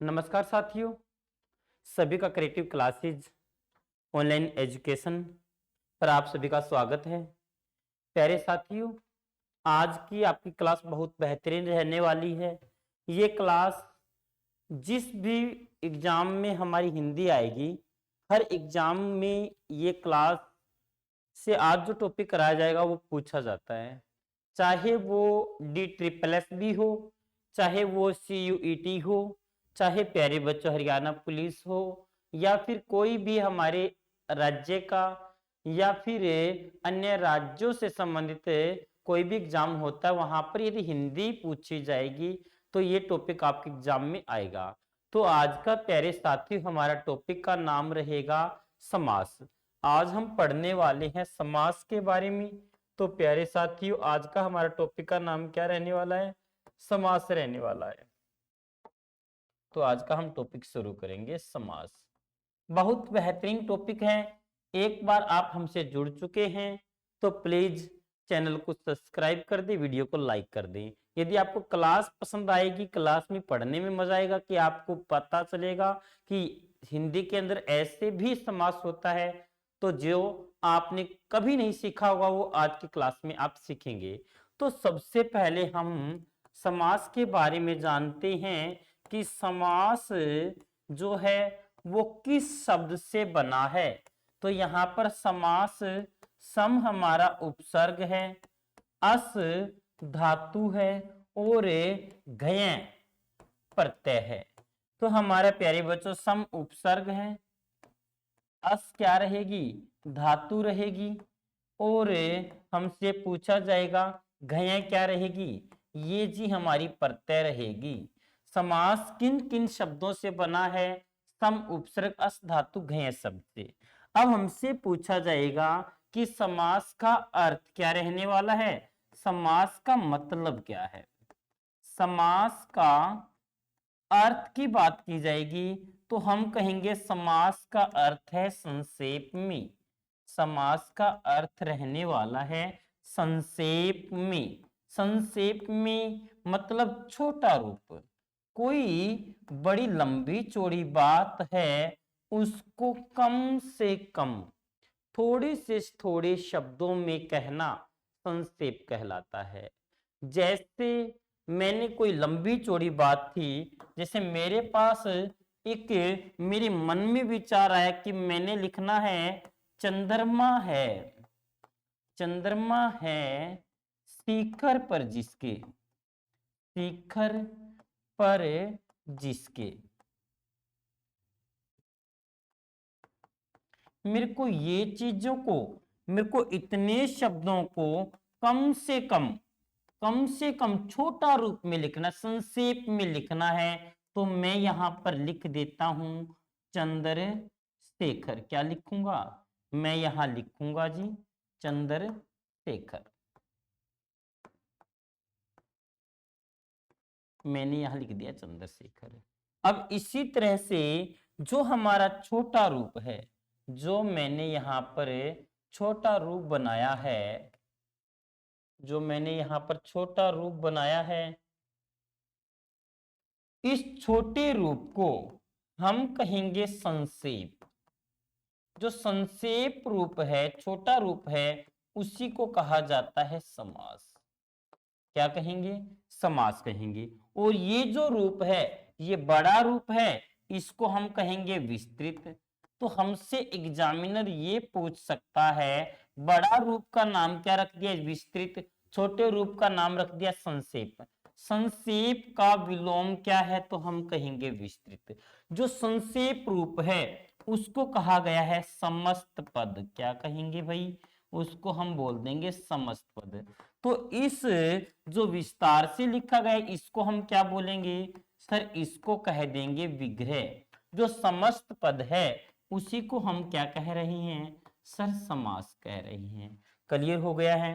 नमस्कार साथियों, सभी का क्रिएटिव क्लासेज ऑनलाइन एजुकेशन पर आप सभी का स्वागत है। प्यारे साथियों, आज की आपकी क्लास बहुत बेहतरीन रहने वाली है। ये क्लास जिस भी एग्जाम में हमारी हिंदी आएगी, हर एग्जाम में ये क्लास से आज जो टॉपिक कराया जाएगा वो पूछा जाता है, चाहे वो DSSS भी हो, चाहे वो CUET हो, चाहे प्यारे बच्चों हरियाणा पुलिस हो, या फिर कोई भी हमारे राज्य का या फिर अन्य राज्यों से संबंधित कोई भी एग्जाम होता है, वहां पर यदि हिंदी पूछी जाएगी तो ये टॉपिक आपके एग्जाम में आएगा। तो आज का प्यारे साथी हमारा टॉपिक का नाम रहेगा समास। आज हम पढ़ने वाले हैं समास के बारे में। तो प्यारे साथियों, आज का हमारा टॉपिक का नाम क्या रहने वाला है? समास रहने वाला है। तो आज का हम टॉपिक शुरू करेंगे समास। बहुत बेहतरीन टॉपिक है। एक बार आप हमसे जुड़ चुके हैं तो प्लीज चैनल को सब्सक्राइब कर दें, वीडियो को लाइक कर दें। यदि आपको क्लास पसंद आएगी, क्लास में पढ़ने में मजा आएगा कि आपको पता चलेगा कि हिंदी के अंदर ऐसे भी समास होता है, तो जो आपने कभी नहीं सीखा होगा वो आज की क्लास में आप सीखेंगे। तो सबसे पहले हम समास के बारे में जानते हैं कि समास जो है वो किस शब्द से बना है। तो यहां पर समास सम हमारा उपसर्ग है, अस धातु है और घय प्रत्यय है। तो हमारे प्यारे बच्चों, सम उपसर्ग है, अस क्या रहेगी? धातु रहेगी, और हमसे पूछा जाएगा घय क्या रहेगी? ये जी हमारी प्रत्यय रहेगी। समास किन किन शब्दों से बना है? सम उपसर्ग अस धातु घय शब्द से। अब हमसे पूछा जाएगा कि समास का अर्थ क्या रहने वाला है, समास का मतलब क्या है। समास का अर्थ की बात की जाएगी तो हम कहेंगे समास का अर्थ है संक्षेप में। समास का अर्थ रहने वाला है संक्षेप में। संक्षेप में मतलब छोटा रूप। कोई बड़ी लंबी चौड़ी बात है, उसको कम से कम थोड़े से थोड़े शब्दों में कहना संक्षेप कहलाता है। जैसे मैंने कोई लंबी चौड़ी बात थी, जैसे मेरे पास एक मेरे मन में विचार आया कि मैंने लिखना है चंद्रमा है, चंद्रमा है शिखर पर जिसके, शिखर पर जिसके। मेरे को ये चीजों को, मेरे को इतने शब्दों को कम से कम छोटा रूप में लिखना, संक्षेप में लिखना है। तो मैं यहां पर लिख देता हूं चंद्रशेखर। क्या लिखूंगा? मैं यहां लिखूंगा जी चंद्रशेखर। मैंने यहां लिख दिया चंद्रशेखर। अब इसी तरह से जो हमारा छोटा रूप है, जो मैंने यहां पर छोटा रूप बनाया है, जो मैंने यहां पर छोटा रूप बनाया है, इस छोटे रूप को हम कहेंगे संक्षेप। जो संक्षेप रूप है, छोटा रूप है, उसी को कहा जाता है समास। क्या कहेंगे? समास कहेंगे। और ये जो रूप है, ये बड़ा रूप है, इसको हम कहेंगे विस्तृत। तो हमसे एग्जामिनर ये पूछ सकता है, बड़ा रूप का नाम क्या रख दिया? विस्तृत। छोटे रूप का नाम रख दिया संक्षेप। संक्षेप का विलोम क्या है? तो हम कहेंगे विस्तृत। जो संक्षेप रूप है उसको कहा गया है समस्त पद। क्या कहेंगे भाई? उसको हम बोल देंगे समस्त पद। तो इस जो विस्तार से लिखा गया है, इसको हम क्या बोलेंगे सर? इसको कह देंगे विग्रह। जो समस्त पद है उसी को हम क्या कह रहे हैं सर? समास कह रहे हैं। क्लियर हो गया है?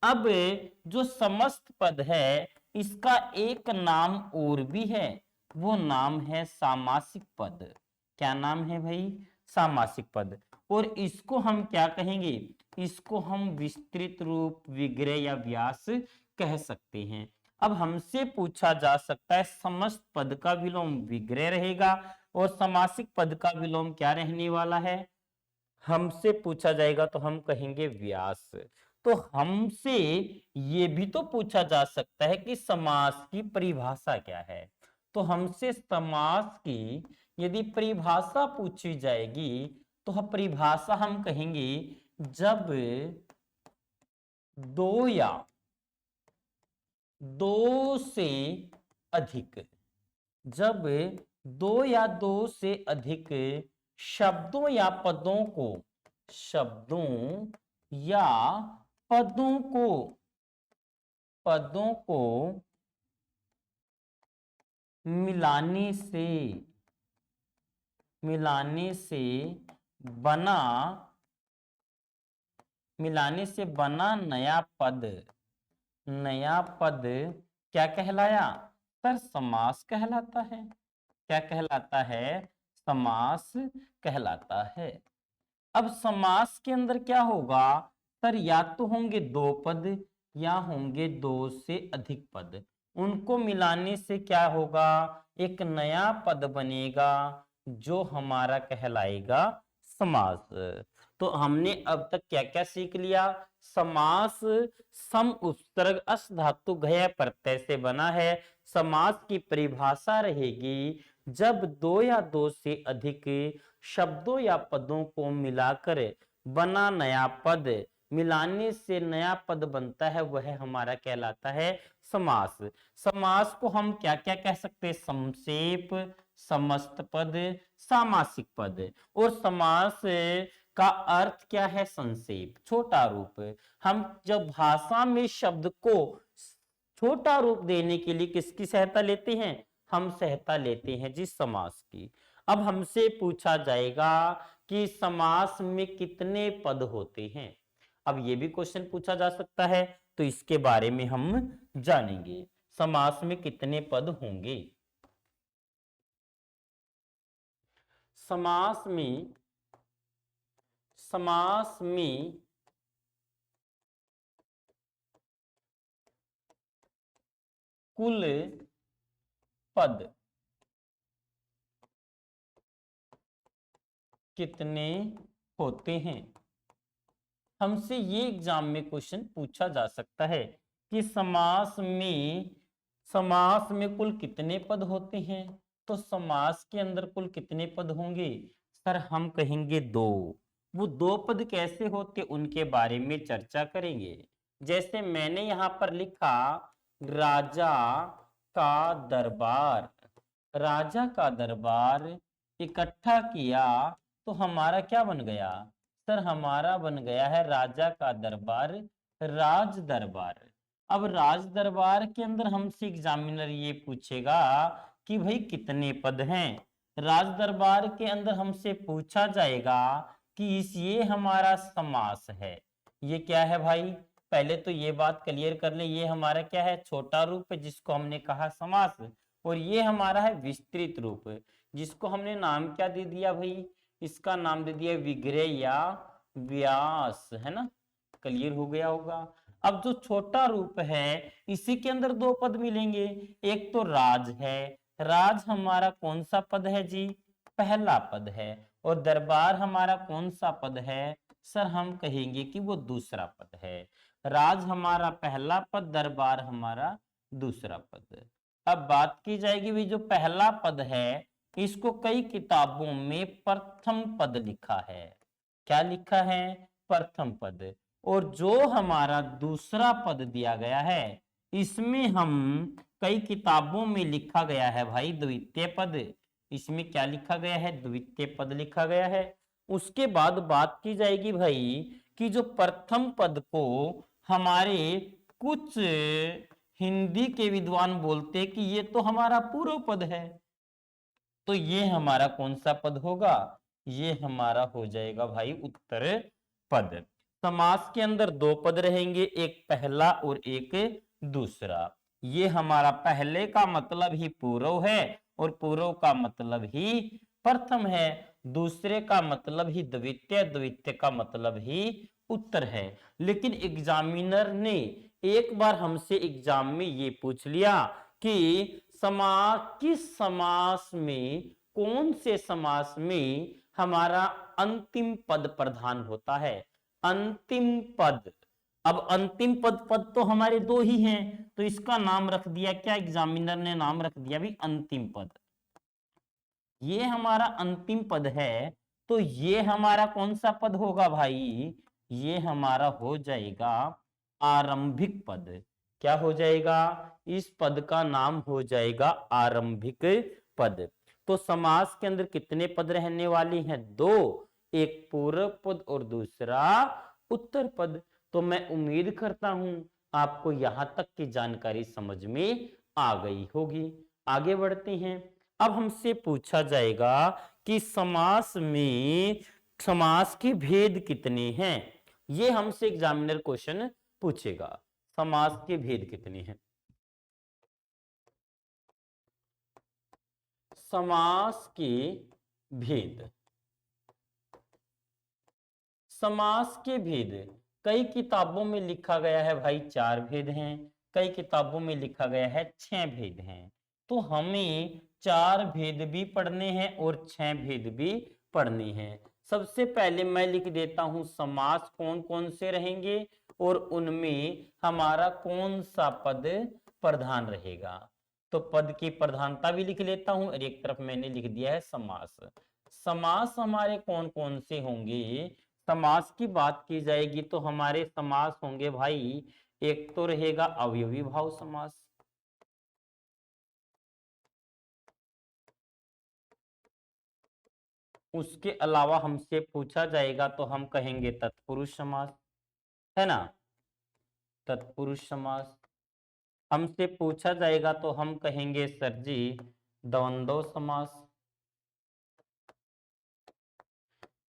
अब जो समस्त पद है, इसका एक नाम और भी है, वो नाम है सामासिक पद। क्या नाम है भाई? सामासिक पद। और इसको हम क्या कहेंगे? इसको हम विस्तृत रूप, विग्रह या व्यास कह सकते हैं। अब हमसे पूछा जा सकता है समस्त पद का विलोम विग्रह रहेगा और समासिक पद का विलोम क्या रहने वाला है, हमसे पूछा जाएगा तो हम कहेंगे व्यास। तो हमसे ये भी तो पूछा जा सकता है कि समास की परिभाषा क्या है। तो हमसे समास की यदि परिभाषा पूछी जाएगी तो परिभाषा हम कहेंगे जब दो या दो से अधिक, जब दो या दो से अधिक शब्दों या पदों को, शब्दों या पदों को, पदों को मिलाने से, मिलाने से बना, मिलाने से बना नया पद, नया पद क्या कहलाया सर, समास कहलाता है। क्या कहलाता है, समास कहलाता है। अब समास के अंदर क्या होगा सर, या तो होंगे दो पद या होंगे दो से अधिक पद, उनको मिलाने से क्या होगा, एक नया पद बनेगा जो हमारा कहलाएगा समास। तो हमने अब तक क्या क्या सीख लिया, समास सम उपसर्ग अस धातु घय प्रत्यय से बना है। समास की परिभाषा रहेगी जब दो या दो से अधिक शब्दों या पदों को मिलाकर बना नया पद, मिलाने से नया पद बनता है, वह हमारा कहलाता है समास। समास को हम क्या क्या कह सकते हैं, संक्षेप, समस्त पद, सामासिक पद। और समास का अर्थ क्या है, संक्षेप, छोटा रूप। हम जब भाषा में शब्द को छोटा रूप देने के लिए किसकी सहायता लेते हैं, हम सहायता लेते हैं जिस समास की। अब हमसे पूछा जाएगा कि समास में कितने पद होते हैं। अब ये भी क्वेश्चन पूछा जा सकता है, तो इसके बारे में हम जानेंगे, समास में कितने पद होंगे। समास में, समास में कुल पद कितने होते हैं। हमसे ये एग्जाम में क्वेश्चन पूछा जा सकता है कि समास में, समास में कुल कितने पद होते हैं। तो समास के अंदर कुल कितने पद होंगे सर, हम कहेंगे दो। वो दो पद कैसे होते उनके बारे में चर्चा करेंगे। जैसे मैंने यहां पर लिखा राजा का दरबार, राजा का दरबार इकट्ठा किया, तो हमारा क्या बन गया सर, हमारा बन गया है राजा का दरबार, राज दरबार। अब राज दरबार के अंदर हमसे एग्जामिनर ये पूछेगा कि भाई कितने पद हैं। राज दरबार के अंदर हमसे पूछा जाएगा कि इस, ये हमारा समास है। ये क्या है भाई, पहले तो ये बात क्लियर कर ले, ये हमारा क्या है, छोटा रूप है जिसको हमने कहा समास, और ये हमारा है विस्तृत रूप जिसको हमने नाम क्या दे दिया भाई, इसका नाम दे दिया विग्रह या व्यास, है ना, क्लियर हो गया होगा। अब जो छोटा रूप है इसी के अंदर दो पद मिलेंगे, एक तो राज है, राज हमारा कौन सा पद है जी, पहला पद है। और दरबार हमारा कौन सा पद है सर, हम कहेंगे कि वो दूसरा पद है। राज हमारा पहला पद, दरबार हमारा दूसरा पद। अब बात की जाएगी भी जो पहला पद है इसको कई किताबों में प्रथम पद लिखा है। क्या लिखा है, प्रथम पद। और जो हमारा दूसरा पद दिया गया है इसमें हम, कई किताबों में लिखा गया है भाई द्वितीय पद, इसमें क्या लिखा गया है, द्वितीय पद लिखा गया है। उसके बाद बात की जाएगी भाई कि जो प्रथम पद को हमारे कुछ हिंदी के विद्वान बोलते हैं कि ये तो हमारा पूर्व पद है, तो ये हमारा कौन सा पद होगा, ये हमारा हो जाएगा भाई उत्तर पद। समास के अंदर दो पद रहेंगे, एक पहला और एक दूसरा। ये हमारा पहले का मतलब ही पूर्व है और पूर्व का मतलब ही प्रथम है, दूसरे का मतलब ही द्वितीय, द्वितीय का मतलब ही उत्तर है। लेकिन एग्जामिनर ने एक बार हमसे एग्जाम में ये पूछ लिया कि किस समास में, कौन से समास में हमारा अंतिम पद प्रधान होता है। अंतिम पद, अब अंतिम पद तो हमारे दो ही हैं, तो इसका नाम रख दिया क्या, एग्जामिनर ने नाम रख दिया भी अंतिम पद। ये हमारा अंतिम पद है, तो ये हमारा कौन सा पद होगा भाई, ये हमारा हो जाएगा आरंभिक पद। क्या हो जाएगा, इस पद का नाम हो जाएगा आरंभिक पद। तो समास के अंदर कितने पद रहने वाले हैं, दो, एक पूर्व पद और दूसरा उत्तर पद। तो मैं उम्मीद करता हूं आपको यहां तक की जानकारी समझ में आ गई होगी। आगे बढ़ते हैं। अब हमसे पूछा जाएगा कि समास के भेद कितने हैं। ये हमसे एग्जामिनर क्वेश्चन पूछेगा, समास के भेद कितने हैं। समास के भेद, समास के भेद कई किताबों में लिखा गया है भाई 4 भेद हैं, कई किताबों में लिखा गया है 6 भेद हैं। तो हमें 4 भेद भी पढ़ने हैं और 6 भेद भी पढ़ने हैं। सबसे पहले मैं लिख देता हूं समास कौन कौन से रहेंगे और उनमें हमारा कौन सा पद प्रधान रहेगा। तो पद की प्रधानता भी लिख लेता हूं और एक तरफ मैंने लिख दिया है समास। समास हमारे कौन कौन से होंगे, समास की बात की जाएगी तो हमारे समास होंगे भाई, एक तो रहेगा अवयवी भाव समास, उसके अलावा हमसे पूछा जाएगा तो हम कहेंगे तत्पुरुष समास, है ना, तत्पुरुष समास। हमसे पूछा जाएगा तो हम कहेंगे सर जी द्वंद्व समास,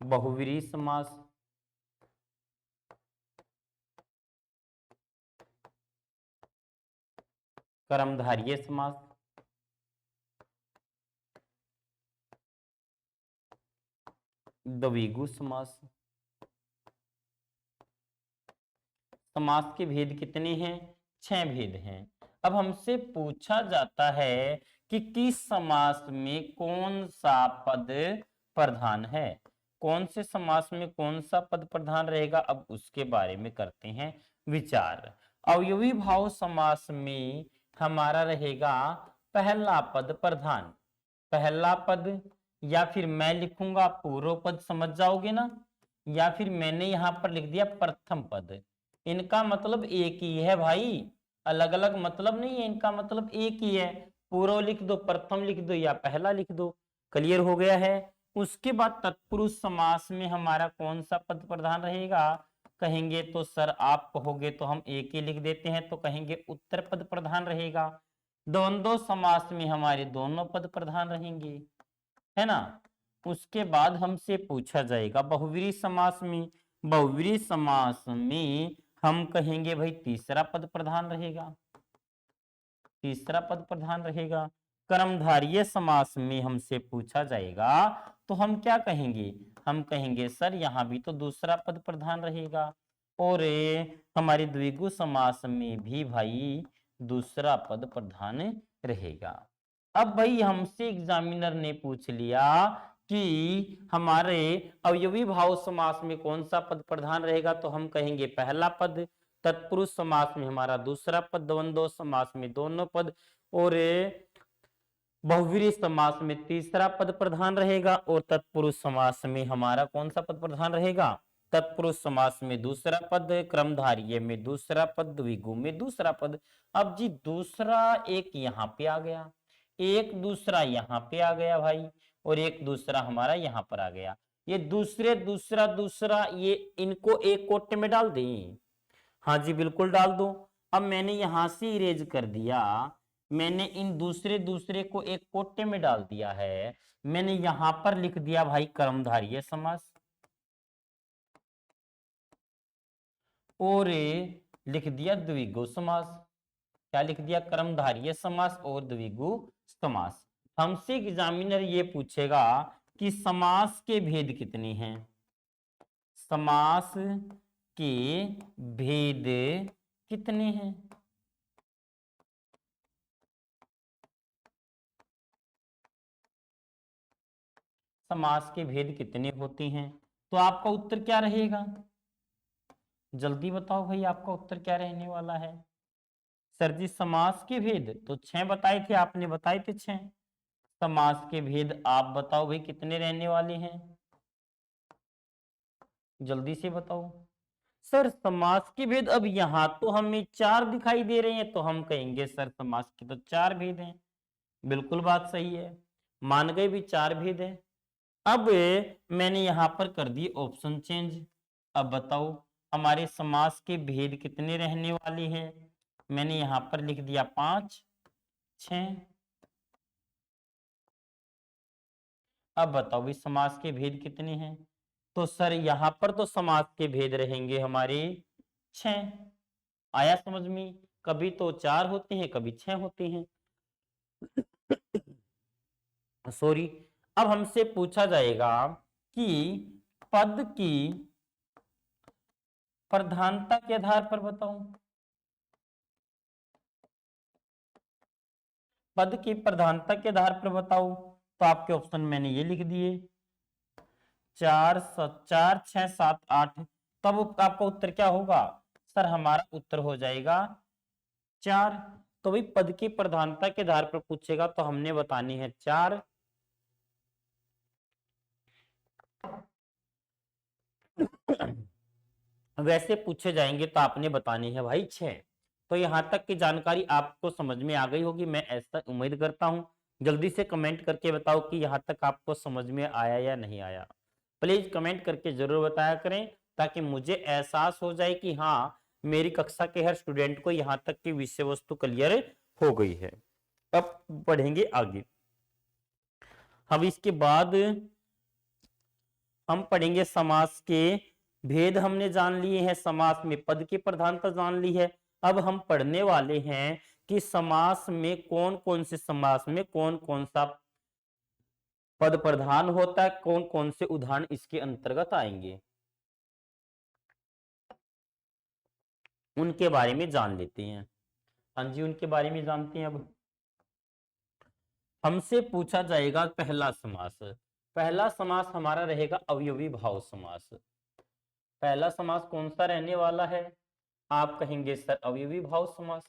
बहुव्रीहि समास, कर्मधारय समास, द्विगु समास। समास के भेद कितने हैं, 6 भेद हैं। अब हमसे पूछा जाता है कि किस समास में कौन सा पद प्रधान है, कौन से समास में कौन सा पद प्रधान रहेगा। अब उसके बारे में करते हैं विचार। अवयवी भाव समास में हमारा रहेगा पहला पद प्रधान, पहला पद, या फिर मैं लिखूंगा पूर्व पद, समझ जाओगे ना, या फिर मैंने यहां पर लिख दिया प्रथम पद। इनका मतलब एक ही है भाई, अलग अलग मतलब नहीं है, इनका मतलब एक ही है। पूर्व लिख दो, प्रथम लिख दो या पहला लिख दो, क्लियर हो गया है। उसके बाद तत्पुरुष समास में हमारा कौन सा पद प्रधान रहेगा, कहेंगे तो सर आप कहोगे तो हम एक ही लिख देते हैं, तो कहेंगे उत्तर पद प्रधान रहेगा। द्वंद्व समास में हमारे दोनों पद प्रधान रहेंगे, है ना। उसके बाद हमसे पूछा जाएगा बहुव्रीहि समास में, बहुव्रीहि समास में हम कहेंगे भाई तीसरा पद प्रधान रहेगा, तीसरा पद प्रधान रहेगा। कर्मधारय समास में हमसे पूछा जाएगा तो हम क्या कहेंगे, हम कहेंगे सर यहां भी तो दूसरा पद प्रधान रहेगा। और हमारी द्विगु समास में भी भाई दूसरा पद प्रधान रहेगा। अब भाई हमसे एग्जामिनर ने पूछ लिया कि हमारे अवयवी भाव समास में कौन सा पद प्रधान रहेगा, तो हम कहेंगे पहला पद। तत्पुरुष समास में हमारा दूसरा पद, द्वंद्व समास में दोनों पद, और बहुव्रीहि समास में तीसरा पद प्रधान रहेगा। और तत्पुरुष समास में हमारा कौन सा पद प्रधान रहेगा, तत्पुरुष समास में दूसरा पद, क्रमधारय में दूसरा पद, द्विगु में दूसरा पद। अब जी दूसरा एक यहाँ पे आ गया, एक दूसरा यहाँ पे आ गया भाई, और एक दूसरा हमारा यहाँ पर आ गया। ये दूसरे दूसरा दूसरा ये इनको एक कोटे में डाल दें, हाँ जी बिल्कुल डाल दो। अब मैंने यहां से इरेज कर दिया, मैंने इन दूसरे दूसरे को एक कोटे में डाल दिया है। मैंने यहां पर लिख दिया भाई कर्मधारय समास, और लिख दिया द्विगु समास। क्या लिख दिया, कर्मधारय समास और द्विगु समास। हमसे एग्जामिनर ये पूछेगा कि समास के भेद कितने हैं, समास के भेद कितने हैं? समास के भेद कितने होते हैं? तो आपका उत्तर क्या रहेगा? जल्दी बताओ भाई, आपका उत्तर क्या रहने वाला है? सर जी समास के भेद तो 6 बताए थे आपने, बताए थे 6। समास के भेद आप बताओ भाई कितने रहने वाले हैं? जल्दी से बताओ। सर समास के भेद अब यहां तो हमें 4 दिखाई दे रहे हैं, तो हम कहेंगे सर समास के तो 4 भेद हैं। बिल्कुल बात सही है, मान गए भी 4 भेद है। अब मैंने यहां पर कर दिए ऑप्शन चेंज। अब बताओ हमारे समास के भेद कितने रहने वाले हैं? मैंने यहां पर लिख दिया 5, 6। अब बताओ भाई समास के भेद कितने हैं? तो सर यहां पर तो समास के भेद रहेंगे हमारे 6। आया समझ में? कभी तो 4 होते हैं, कभी 6 होते हैं। सॉरी। अब हमसे पूछा जाएगा कि पद की प्रधानता के आधार पर बताओ। पद की प्रधानता के आधार पर बताओ। तो आपके ऑप्शन मैंने ये लिख दिए 4, 4, 6, 7, 8। तब आपका उत्तर क्या होगा? सर हमारा उत्तर हो जाएगा 4। तो भाई पद की प्रधानता के आधार पर पूछेगा तो हमने बतानी है 4। वैसे पूछे जाएंगे तो आपने बतानी है भाई 6। तो यहां तक की जानकारी आपको समझ में आ गई होगी, मैं ऐसा उम्मीद करता हूं। जल्दी से कमेंट करके बताओ कि यहां तक आपको समझ में आया या नहीं आया। प्लीज कमेंट करके जरूर बताया करें, ताकि मुझे एहसास हो जाए कि हाँ मेरी कक्षा के हर स्टूडेंट को यहां तक की विषय वस्तु क्लियर हो गई है। अब पढ़ेंगे आगे। अब इसके बाद हम पढ़ेंगे समास के भेद। हमने जान लिए हैं, समास में पद की प्रधानता जान ली है। अब हम पढ़ने वाले हैं कि समास में कौन कौन से समास में कौन कौन सा पद प्रधान होता है, कौन कौन से उदाहरण इसके अंतर्गत आएंगे, उनके बारे में जान लेते हैं। हाँ जी, उनके बारे में जानते हैं। अब हमसे पूछा जाएगा पहला समास। पहला समास हमारा रहेगा अवयवी भाव समास। पहला समास कौन सा रहने वाला है? आप कहेंगे सर अवयवी भाव समास।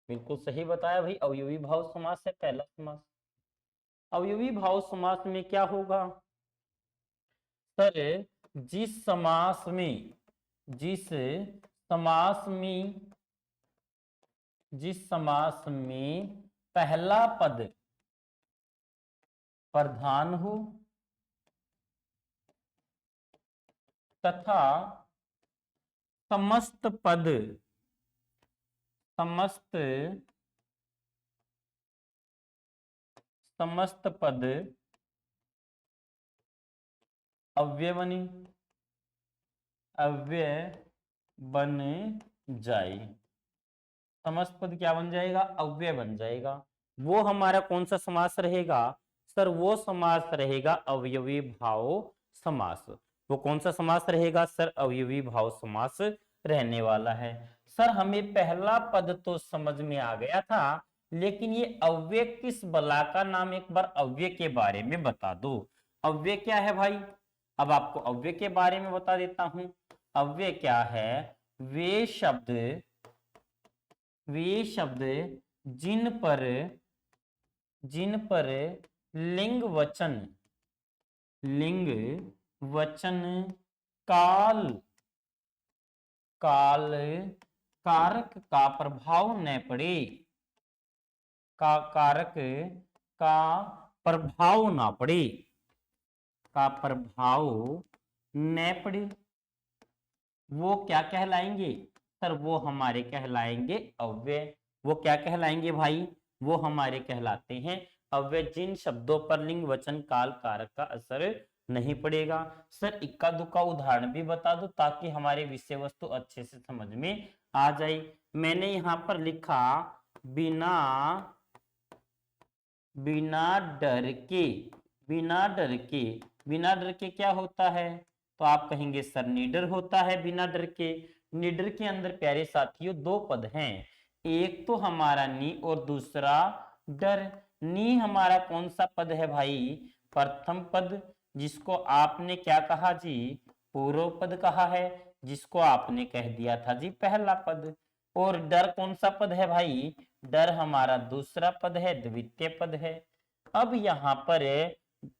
बिल्कुल सही बताया भाई, अवयवी भाव समास है पहला समास। अवयवी भाव समास में क्या होगा? सर जिस समास में जिस समास में जिस समास में पहला पद प्रधान हो तथा समस्त पद समस्त समस्त पद अव्यय बन जाए। समस्त पद क्या बन जाएगा? अव्यय बन जाएगा। वो हमारा कौन सा समास रहेगा? सर वो समास रहेगा अवयवी भाव समास। वो कौन सा समास रहेगा? सर अवयवी भाव समास रहने वाला है। सर हमें पहला पद तो समझ में आ गया था, लेकिन ये अव्यय किस बला का नाम, एक बार अव्यय के बारे में बता दो। अव्यय क्या है भाई? अब आपको अव्यय के बारे में बता देता हूं। अव्यय क्या है? वे शब्द जिन पर लिंग वचन काल काल कारक का प्रभाव न पड़े, कारक का प्रभाव ना पड़े, का प्रभाव न पड़े, वो क्या कहलाएंगे? सर वो हमारे कहलाएंगे अव्यय। वो क्या कहलाएंगे भाई? वो हमारे कहलाते हैं अव्यय, जिन शब्दों पर लिंग वचन काल कारक का असर नहीं पड़ेगा। सर इक्का दुक्का उदाहरण भी बता दो, ताकि हमारे विषय वस्तु अच्छे से समझ में आ जाए। मैंने यहां पर लिखा बिना बिना डर के। बिना डर के, बिना डर के क्या होता है? तो आप कहेंगे सर निडर होता है बिना डर के। निडर के अंदर प्यारे साथियों दो पद हैं, एक तो हमारा नी और दूसरा डर। नी हमारा कौन सा पद है भाई? प्रथम पद, जिसको आपने क्या कहा जी? पूर्व पद कहा है, जिसको आपने कह दिया था जी पहला पद। और डर कौन सा पद है भाई? डर हमारा दूसरा पद है, द्वितीय पद है। अब यहाँ पर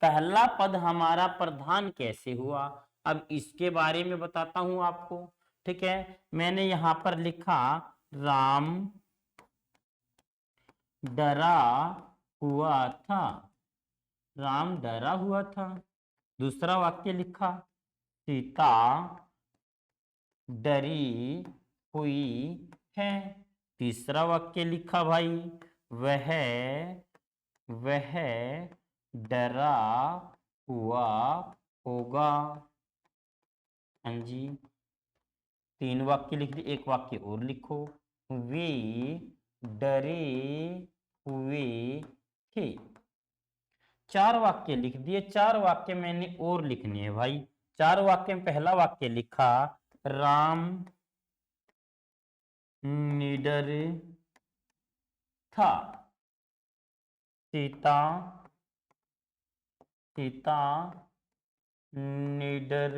पहला पद हमारा प्रधान कैसे हुआ, अब इसके बारे में बताता हूं आपको। ठीक है, मैंने यहां पर लिखा राम डरा हुआ था, राम डरा हुआ था। दूसरा वाक्य लिखा सीता डरी हुई है। तीसरा वाक्य लिखा भाई वह वह डरा हुआ होगा। हाँ जी, तीन वाक्य लिख दिए, एक वाक्य और लिखो, वे डरे हुए थे। चार वाक्य लिख दिए, चार वाक्य मैंने और लिखने हैं भाई। चार वाक्य में पहला वाक्य लिखा राम निडर था, सीता सीता निडर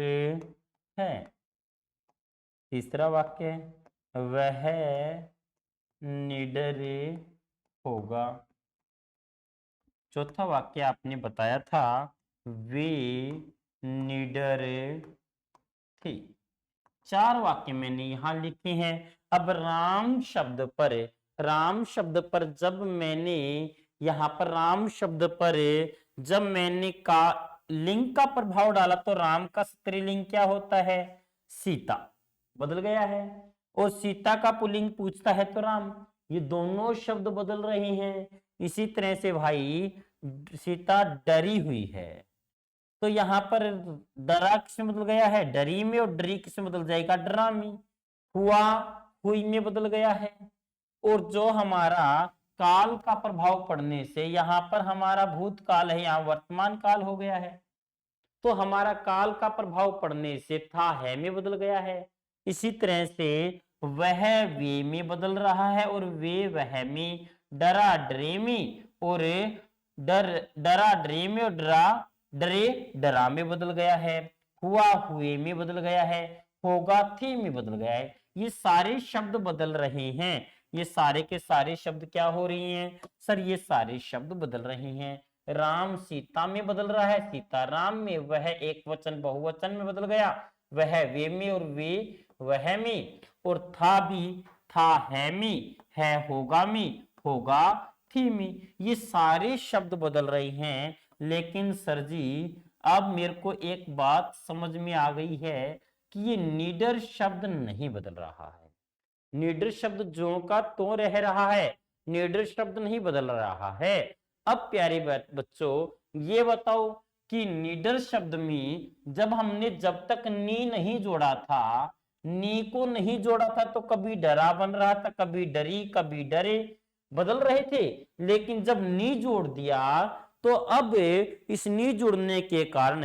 है। तीसरा वाक्य वह निडर होगा। चौथा वाक्य आपने बताया था वे निडर थे। चार वाक्य मैंने यहां लिखे हैं। अब राम शब्द पर, राम शब्द पर जब मैंने यहां पर राम शब्द पर जब मैंने का लिंग का प्रभाव डाला तो राम का स्त्रीलिंग क्या होता है? सीता, बदल गया है। और सीता का पुल्लिंग पूछता है तो राम, ये दोनों शब्द बदल रहे हैं। इसी तरह से भाई सीता डरी हुई है, तो यहां पर डरा किसमें बदल गया है? डरी में, और डरी किसमें बदल जाएगा? डरा में। हुआ हुई में बदल गया है। और जो हमारा काल का प्रभाव पड़ने से यहां पर हमारा भूतकाल है, यहां वर्तमान काल हो गया है। तो हमारा काल का प्रभाव पड़ने से था है में बदल गया है। इसी तरह से वह वे में बदल रहा है, और वे वह में, डरा डरे में, और डर डरा डरे में, और डरा डरे डरा में बदल गया है। हुआ हुए में बदल गया है, होगा थे में बदल गया है। ये सारे शब्द बदल रहे हैं। ये सारे के सारे शब्द क्या हो रही हैं सर? ये सारे शब्द बदल रहे हैं। राम सीता में बदल रहा है, सीता राम में, वह एक वचन बहुवचन में बदल गया, वह वे में, और वे वह में, और था भी था है में, है होगा में, होगा थी में। ये सारे शब्द बदल रहे हैं। लेकिन सर जी अब मेरे को एक बात समझ में आ गई है कि ये निडर शब्द नहीं बदल रहा है। निडर शब्द जो का तो रह रहा है, निडर शब्द नहीं बदल रहा है। अब प्यारे बच्चों ये बताओ कि निडर शब्द में जब तक नी नहीं जोड़ा था, नी को नहीं जोड़ा था, तो कभी डरा बन रहा था, कभी डरी, कभी डरे, बदल रहे थे। लेकिन जब नी जोड़ दिया तो अब इस नी जुड़ने के कारण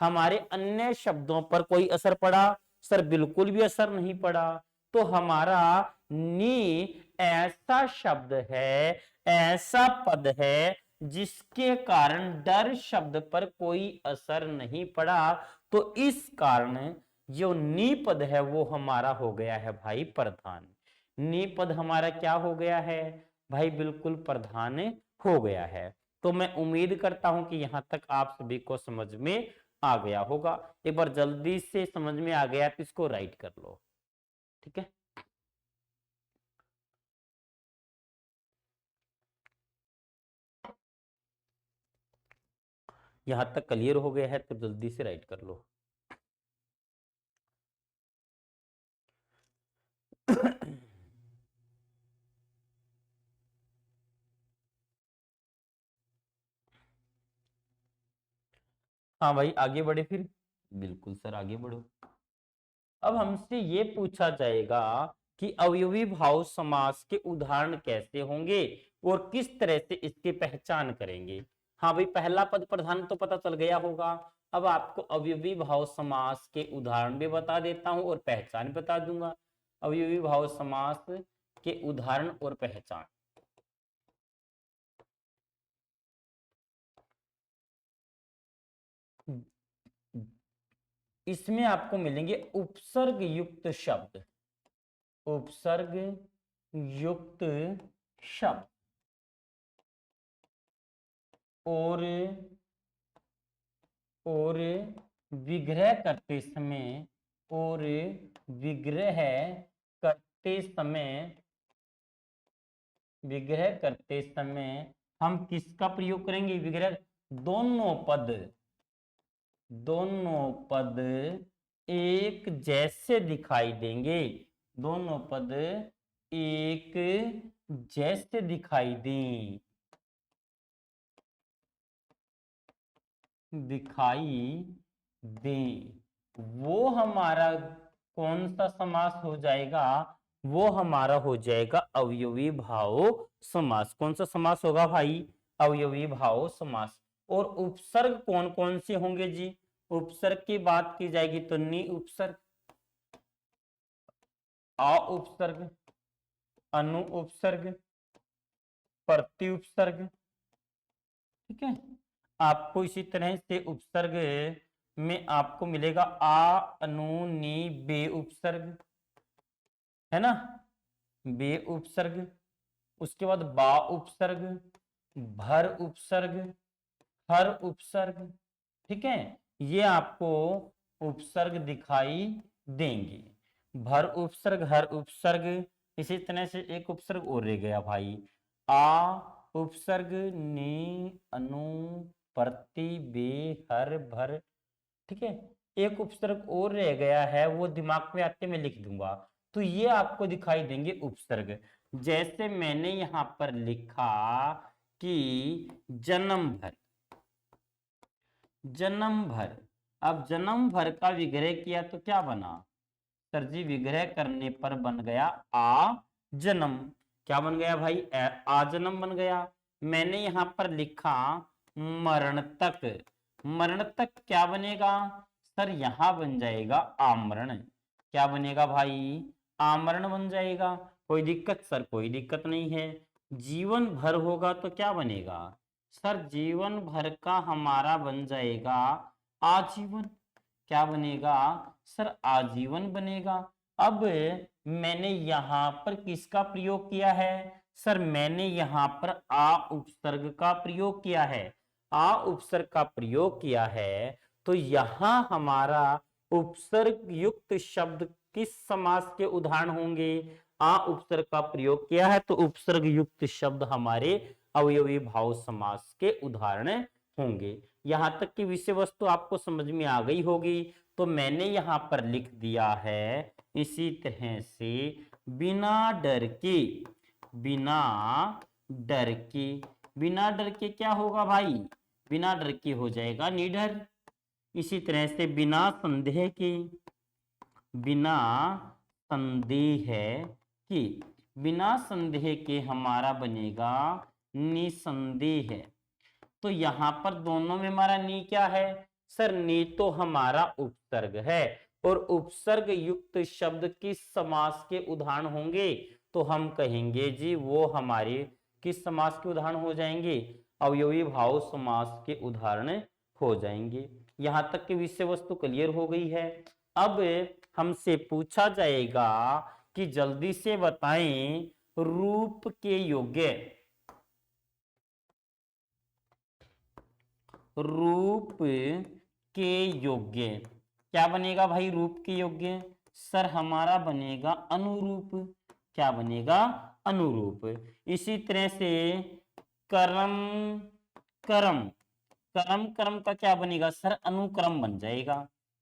हमारे अन्य शब्दों पर कोई असर पड़ा? सर बिल्कुल भी असर नहीं पड़ा। तो हमारा नी ऐसा शब्द है, ऐसा पद है जिसके कारण डर शब्द पर कोई असर नहीं पड़ा। तो इस कारण जो नी पद है वो हमारा हो गया है भाई प्रधान। नी पद हमारा क्या हो गया है भाई? बिल्कुल प्रधान हो गया है। तो मैं उम्मीद करता हूं कि यहां तक आप सभी को समझ में आ गया होगा। एक बार जल्दी से समझ में आ गया तो इसको राइट कर लो, ठीक है। यहां तक क्लियर हो गया है तो जल्दी से राइट कर लो। हाँ भाई आगे बढ़े फिर। बिल्कुल सर आगे बढ़ो। अब हमसे ये पूछा जाएगा कि अवयवी भाव समास के उदाहरण कैसे होंगे और किस तरह से इसकी पहचान करेंगे। हाँ भाई पहला पद प्रधान तो पता चल गया होगा। अब आपको अवयवी भाव समास के उदाहरण भी बता देता हूं और पहचान बता दूंगा। अवयवी भाव समास के उदाहरण और पहचान। इसमें आपको मिलेंगे उपसर्ग युक्त शब्द, उपसर्ग युक्त शब्द और विग्रह करते समय, और विग्रह करते समय, विग्रह करते समय हम किसका प्रयोग करेंगे? विग्रह, दोनों पद, दोनों पद एक जैसे दिखाई देंगे, दोनों पद एक जैसे दिखाई दें, दिखाई दें, वो हमारा कौन सा समास हो जाएगा? वो हमारा हो जाएगा अवयवी भाव समास। कौन सा समास होगा भाई? अवयवी भाव समास। और उपसर्ग कौन कौन से होंगे जी? उपसर्ग की बात की जाएगी तो नि उपसर्ग, आ उपसर्ग, अनु उपसर्ग, प्रति उपसर्ग, ठीक है। आपको इसी तरह से उपसर्ग में आपको मिलेगा आ, अनु, नी, बे उपसर्ग, है ना, बे उपसर्ग। उसके बाद बा उपसर्ग, भर उपसर्ग, हर उपसर्ग, ठीक है। ये आपको उपसर्ग दिखाई देंगे, भर उपसर्ग, हर उपसर्ग। इसी तरह से एक उपसर्ग और रह गया भाई, आ उपसर्ग, नी, अनु, प्रति, बे, हर, भर, ठीक है। एक उपसर्ग और रह गया है, वो दिमाग में आते मैं लिख दूंगा। तो ये आपको दिखाई देंगे उपसर्ग। जैसे मैंने यहां पर लिखा कि जन्म भर, जन्म भर। अब जन्म भर का विग्रह किया तो क्या बना? सर जी विग्रह करने पर बन गया आ जन्म। क्या बन गया भाई? आ जन्म बन गया। मैंने यहां पर लिखा मरण तक, मरण तक क्या बनेगा? सर यहां बन जाएगा आमरण। क्या बनेगा भाई? आमरण बन जाएगा। कोई दिक्कत? सर कोई दिक्कत नहीं है। जीवन भर होगा तो क्या बनेगा? सर जीवन भर का हमारा बन जाएगा आजीवन। क्या बनेगा? सर आजीवन बनेगा। अब मैंने यहां पर किसका प्रयोग किया है? सर मैंने यहां पर आ उपसर्ग का प्रयोग किया है, आ उपसर्ग का प्रयोग किया है। तो यहां हमारा उपसर्ग युक्त शब्द किस समास के उदाहरण होंगे? आ उपसर्ग का प्रयोग किया है तो उपसर्ग युक्त शब्द हमारे अवयवी भाव समास के उदाहरण होंगे। यहां तक की विषय वस्तु आपको समझ में आ गई होगी। तो मैंने यहां पर लिख दिया है इसी तरह से, बिना डर के, बिना डर के, बिना डर के क्या होगा भाई? बिना डर के हो जाएगा निडर। इसी तरह से बिना संदेह के, बिना संदेह के, बिना संदेह के हमारा बनेगा निसंदेह। तो यहां पर दोनों में हमारा नी क्या है? सर नी तो हमारा उपसर्ग है, और उपसर्ग युक्त शब्द किस समास के उदाहरण होंगे? तो हम कहेंगे जी वो हमारे किस समास के उदाहरण हो जाएंगे? अवयवी भाव समास के उदाहरण हो जाएंगे। यहां तक की विषय वस्तु क्लियर हो गई है। अब हमसे पूछा जाएगा कि जल्दी से बताएं रूप के योग्य, रूप के योग्य क्या बनेगा भाई? रूप के योग्य सर हमारा बनेगा अनुरूप। क्या बनेगा? अनुरूप। इसी तरह से कर्म, कर्म, कर्म, कर्म का क्या बनेगा? सर अनुक्रम बन जाएगा।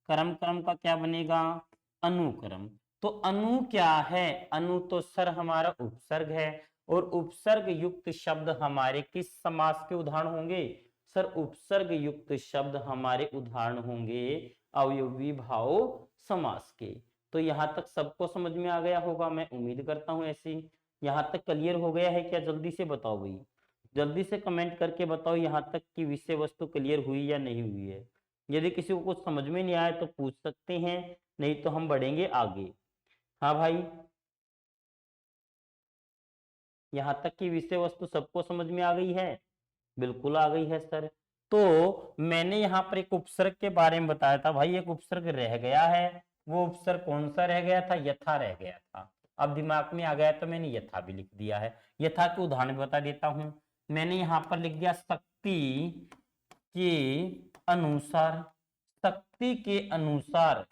कर्म, कर्म का क्या बनेगा? अनुक्रम। तो अनु क्या है? अनु तो सर हमारा उपसर्ग है, और उपसर्ग युक्त शब्द हमारे किस समास के उदाहरण होंगे? सर उपसर्ग युक्त शब्द हमारे उदाहरण होंगे अवयवी भाव समास के। तो यहां तक सबको समझ में आ गया होगा, मैं उम्मीद करता हूं ऐसी। यहां तक क्लियर हो गया है क्या? जल्दी से बताओ भाई, जल्दी से कमेंट करके बताओ यहां तक की विषय वस्तु क्लियर हुई या नहीं हुई है। यदि किसी को कुछ समझ में नहीं आया तो पूछ सकते हैं, नहीं तो हम बढ़ेंगे आगे। हाँ भाई। यहाँ तक की विषय वस्तु सबको समझ में आ गई है? बिल्कुल आ गई है सर। तो मैंने यहाँ पर एक उपसर्ग के बारे में बताया था भाई, एक उपसर्ग रह गया है। वो उपसर्ग कौन सा रह गया था? यथा रह गया था। अब दिमाग में आ गया तो मैंने यथा भी लिख दिया है। यथा के उदाहरण बता देता हूं। मैंने यहाँ पर लिख दिया शक्ति के अनुसार। शक्ति के अनुसार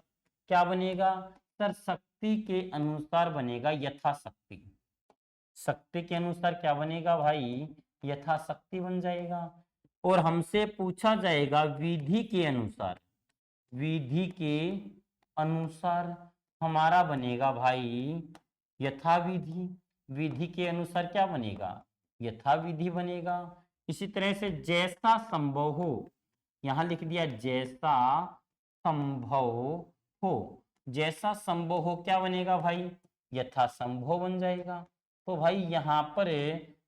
क्या बनेगा सर? शक्ति के अनुसार बनेगा यथाशक्ति। शक्ति के अनुसार क्या बनेगा भाई? यथाशक्ति बन जाएगा। और हमसे पूछा जाएगा विधि के अनुसार। विधि के अनुसार हमारा बनेगा भाई यथा विधि। विधि के अनुसार क्या बनेगा? यथा विधि बनेगा। इसी तरह से जैसा संभव हो, यहां लिख दिया जैसा संभव हो। जैसा संभव हो क्या बनेगा भाई? यथा संभव बन जाएगा। तो भाई यहां पर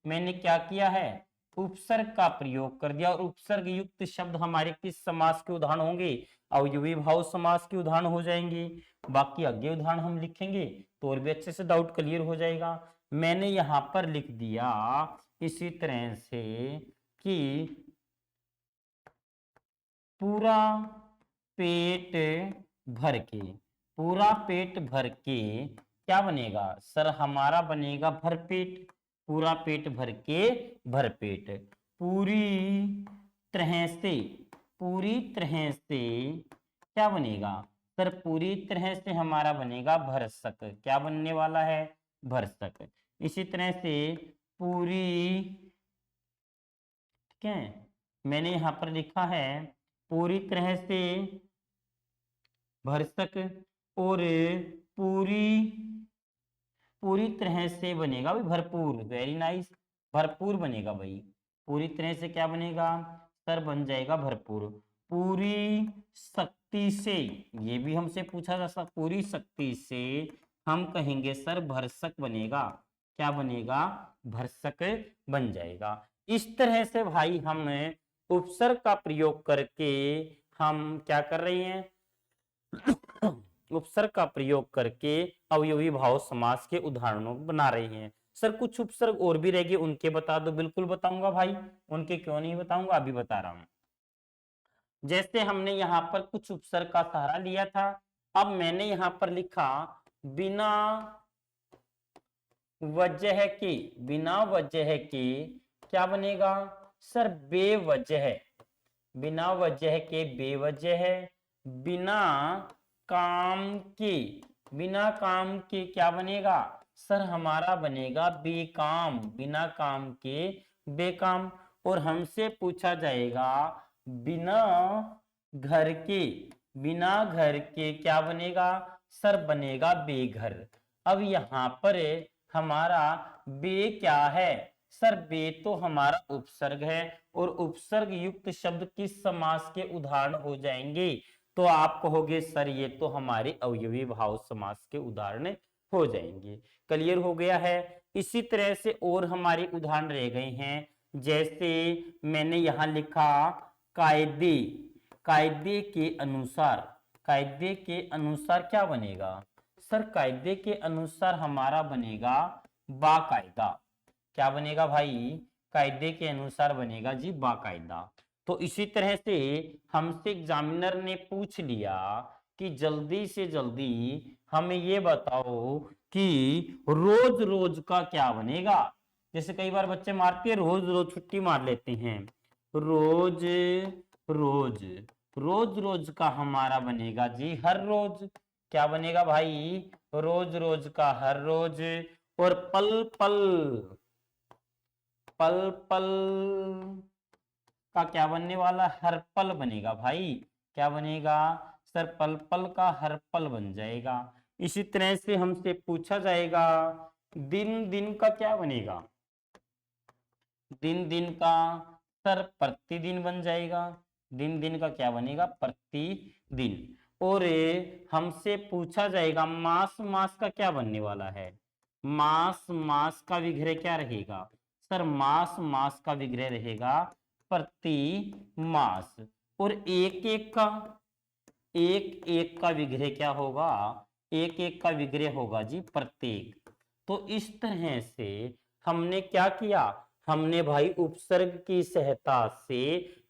मैंने क्या किया है? उपसर्ग का प्रयोग कर दिया। और उपसर्ग युक्त शब्द हमारे किस समास के उदाहरण होंगे? अवयवी भाव समास के उदाहरण हो जाएंगे। बाकी आगे उदाहरण हम लिखेंगे तो और भी अच्छे से डाउट क्लियर हो जाएगा। मैंने यहां पर लिख दिया इसी तरह से कि पूरा पेट भर के। पूरा पेट भर के क्या बनेगा सर? हमारा बनेगा भरपेट। पूरा पेट भर के भरपेट। पूरी तरह से, पूरी तरह से क्या बनेगा सर? पूरी तरह से हमारा बनेगा भरसक। क्या बनने वाला है? भरसक। इसी तरह से पूरी, ठीक है, मैंने यहां पर लिखा है पूरी तरह से भरसक। और पूरी, पूरी तरह से बनेगा भाई भरपूर। वेरी नाइस, भरपूर बनेगा भाई। पूरी तरह से क्या बनेगा सर? बन जाएगा भरपूर। पूरी शक्ति से, ये भी हमसे पूछा जा सकता। पूरी शक्ति से हम कहेंगे सर भरसक बनेगा। क्या बनेगा? भरसक बन जाएगा। इस तरह से भाई हम उपसर्ग का प्रयोग करके हम क्या कर रहे हैं? उपसर्ग का प्रयोग करके अवयवी भाव समास के उदाहरणों बना रहे हैं। सर कुछ उपसर्ग और भी रह गए, उनके बता दो। बिल्कुल बताऊंगा भाई, उनके क्यों नहीं बताऊंगा, अभी बता रहा हूं। जैसे हमने यहां पर कुछ उपसर्ग का सहारा लिया था। अब मैंने यहां पर लिखा बिना वजह के। बिना वजह के क्या बनेगा सर? बेवजह। बिना वजह के बेवजह। बिना काम के, बिना काम के क्या बनेगा सर? हमारा बनेगा बेकाम। बिना काम के बेकाम। और हमसे पूछा जाएगा बिना घर के। बिना घर के क्या बनेगा सर? बनेगा बेघर। अब यहां पर हमारा बे क्या है सर? बे तो हमारा उपसर्ग है। और उपसर्ग युक्त शब्द किस समास के उदाहरण हो जाएंगे? तो आप कहोगे सर ये तो हमारे अवयवी भाव समास के उदाहरण हो जाएंगे। क्लियर हो गया है? इसी तरह से और हमारे उदाहरण रह गए हैं। जैसे मैंने यहां लिखा कायदे। कायदे के अनुसार। कायदे के अनुसार क्या बनेगा सर? कायदे के अनुसार हमारा बनेगा बाकायदा। क्या बनेगा भाई? कायदे के अनुसार बनेगा जी बाकायदा। तो इसी तरह से हमसे एग्जामिनर ने पूछ लिया कि जल्दी से जल्दी हमें ये बताओ कि रोज रोज का क्या बनेगा। जैसे कई बार बच्चे मारते हैं, रोज रोज छुट्टी मार लेते हैं। रोज रोज, रोज रोज का हमारा बनेगा जी हर रोज। क्या बनेगा भाई? रोज रोज का हर रोज। और पल पल, पल पल का क्या बनने वाला? हर पल बनेगा भाई। क्या बनेगा सर? पल पल का हर पल बन जाएगा। इसी तरह से हमसे पूछा जाएगा दिन दिन का क्या बनेगा? दिन दिन का सर प्रतिदिन बन जाएगा। दिन दिन का क्या बनेगा? प्रतिदिन। और हमसे पूछा जाएगा मास मास का क्या बनने वाला है? मास मास का विग्रह क्या रहेगा सर? मास मास का विग्रह रहेगा प्रति मास। और एक एक का, एक एक का विग्रह क्या होगा? एक एक का विग्रह होगा जी प्रत्येक। तो इस तरह से हमने क्या किया, हमने भाई उपसर्ग की सहायता से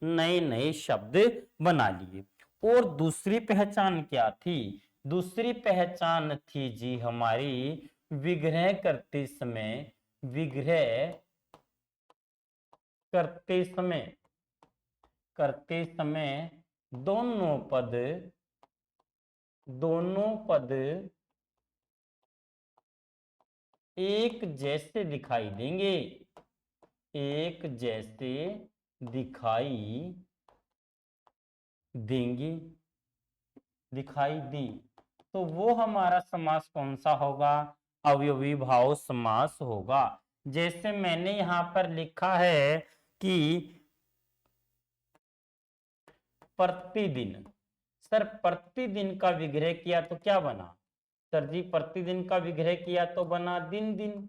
नए नए शब्द बना लिए। और दूसरी पहचान क्या थी, दूसरी पहचान थी जी हमारी विग्रह करते समय, विग्रह करते समय दोनों पद एक जैसे दिखाई देंगे, एक जैसे दिखाई देंगे, दिखाई दी, तो वो हमारा समास कौन सा होगा, अवयवी भाव समास होगा। जैसे मैंने यहां पर लिखा है कि प्रतिदिन, सर प्रतिदिन का विग्रह किया तो क्या बना, सर जी प्रतिदिन का विग्रह किया तो बना दिन दिन,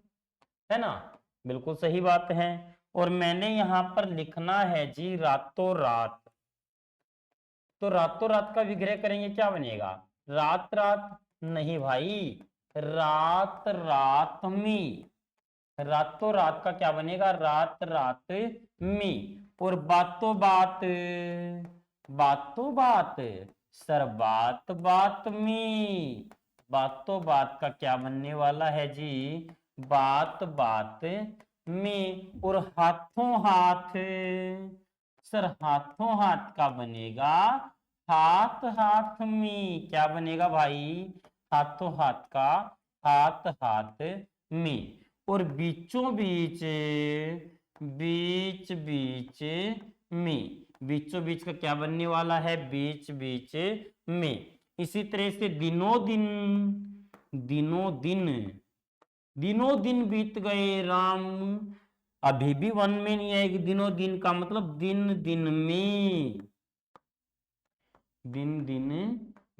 है ना, बिल्कुल सही बात है। और मैंने यहां पर लिखना है जी रातों रात, तो रातों रात का विग्रह करेंगे क्या बनेगा, रात रात, नहीं भाई, रात रात में, रातों रात का क्या बनेगा, रात रात में। और बातों बात, बातों बात, सर बात बात में, बातों बात का क्या बनने वाला है जी, बात बात में। और हाथों हाथ, सर हाथों हाथ का बनेगा हाथ हाथ में, क्या बनेगा भाई, हाथों हाथ का हाथ हाथ में। और बीचों बीच, बीच बीच में, बीचों बीच का क्या बनने वाला है, बीच बीच में। इसी तरह से दिनों दिन, दिनों दिन, दिनों दिन बीत गए राम, अभी भी वन में नहीं आएगी, दिनों दिन का मतलब दिन दिन में, दिन दिन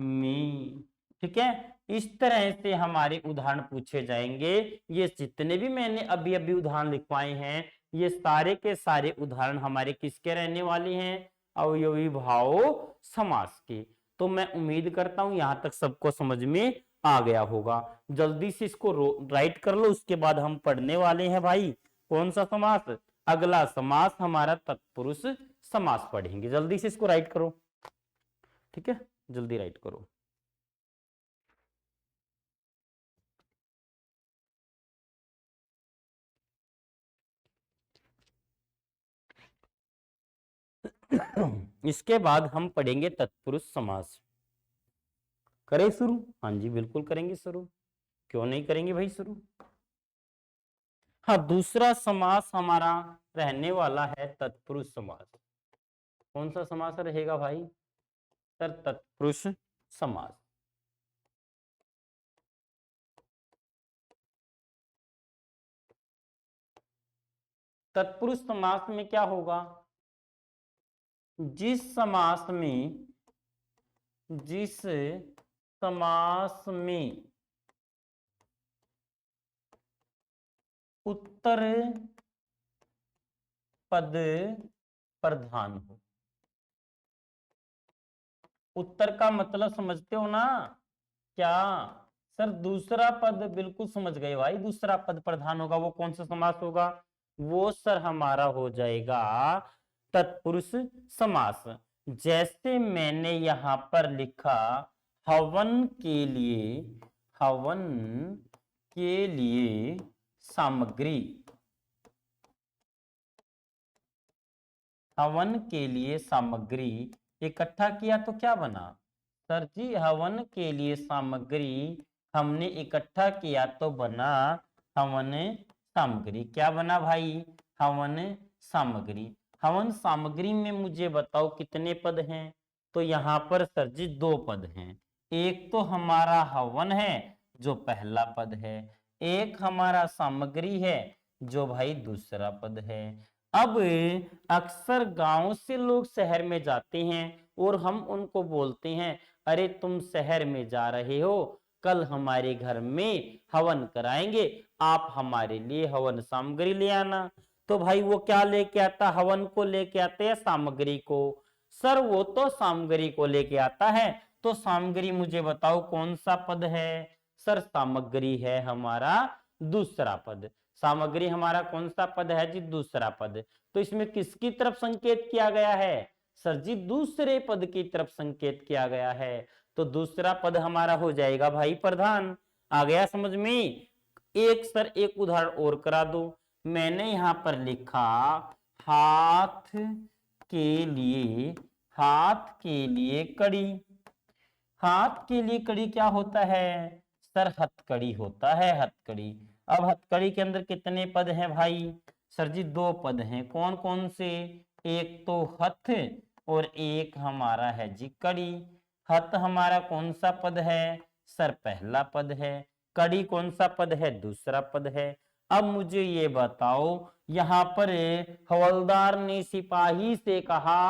में, ठीक है। इस तरह से हमारे उदाहरण पूछे जाएंगे। ये जितने भी मैंने अभी अभी उदाहरण लिखवाए हैं, ये सारे के सारे उदाहरण हमारे किसके रहने वाले हैं, अवयवी भाव समास के। तो मैं उम्मीद करता हूं यहां तक सबको समझ में आ गया होगा। जल्दी से इसको राइट कर लो, उसके बाद हम पढ़ने वाले हैं भाई कौन सा समास, अगला समास हमारा तत्पुरुष समास पढ़ेंगे। जल्दी से इसको राइट करो, ठीक है, जल्दी राइट करो। इसके बाद हम पढ़ेंगे तत्पुरुष समास। करें शुरू, हाँ जी बिल्कुल करेंगे शुरू, क्यों नहीं करेंगे भाई शुरू। हाँ, दूसरा समास हमारा रहने वाला है तत्पुरुष समास। कौन सा समास रहेगा भाई, सर तत्पुरुष समास। तत्पुरुष समास में क्या होगा, जिस समास में, जिस समास में उत्तर पद प्रधान हो, उत्तर का मतलब समझते हो ना क्या, सर दूसरा पद, बिल्कुल समझ गए भाई, दूसरा पद प्रधान होगा, वो कौन सा समास होगा, वो सर हमारा हो जाएगा तत्पुरुष समास। जैसे मैंने यहां पर लिखा हवन के लिए, हवन के लिए सामग्री, हवन के लिए सामग्री इकट्ठा किया तो क्या बना, सर जी हवन के लिए सामग्री हमने इकट्ठा किया तो बना हवन सामग्री। क्या बना भाई, हवन सामग्री। हवन सामग्री में मुझे बताओ कितने पद हैं, तो यहां पर सर जी दो पद हैं। एक तो हमारा हवन है जो पहला पद है, एक हमारा सामग्री है जो भाई दूसरा पद है। अब अक्सर गांव से लोग शहर में जाते हैं और हम उनको बोलते हैं अरे तुम शहर में जा रहे हो, कल हमारे घर में हवन कराएंगे, आप हमारे लिए हवन सामग्री ले आना। तो भाई वो क्या लेके आता, हवन को लेके आते हैं सामग्री को, सर वो तो सामग्री को लेके आता है। तो सामग्री मुझे बताओ कौन सा पद है, सर सामग्री है हमारा दूसरा पद। सामग्री हमारा कौन सा पद है जी? दूसरा पद। तो इसमें किसकी तरफ संकेत किया गया है? सर जी दूसरे पद की तरफ संकेत किया गया है। तो दूसरा पद हमारा हो जाएगा भाई प्रधान। आ गया समझ में? एक सर एक उदाहरण और करा दो। मैंने यहां पर लिखा हाथ के लिए, हाथ के लिए कड़ी। हाथ के लिए कड़ी क्या होता है? सर हथकड़ी होता है, हथकड़ी। अब हथकड़ी के अंदर कितने पद हैं भाई? सर जी दो पद हैं। कौन कौन से? एक तो हथ और एक हमारा है जी कड़ी। हथ हमारा कौन सा पद है? सर पहला पद है। कड़ी कौन सा पद है? दूसरा पद है। अब मुझे ये बताओ, यहां पर हवलदार ने सिपाही से कहा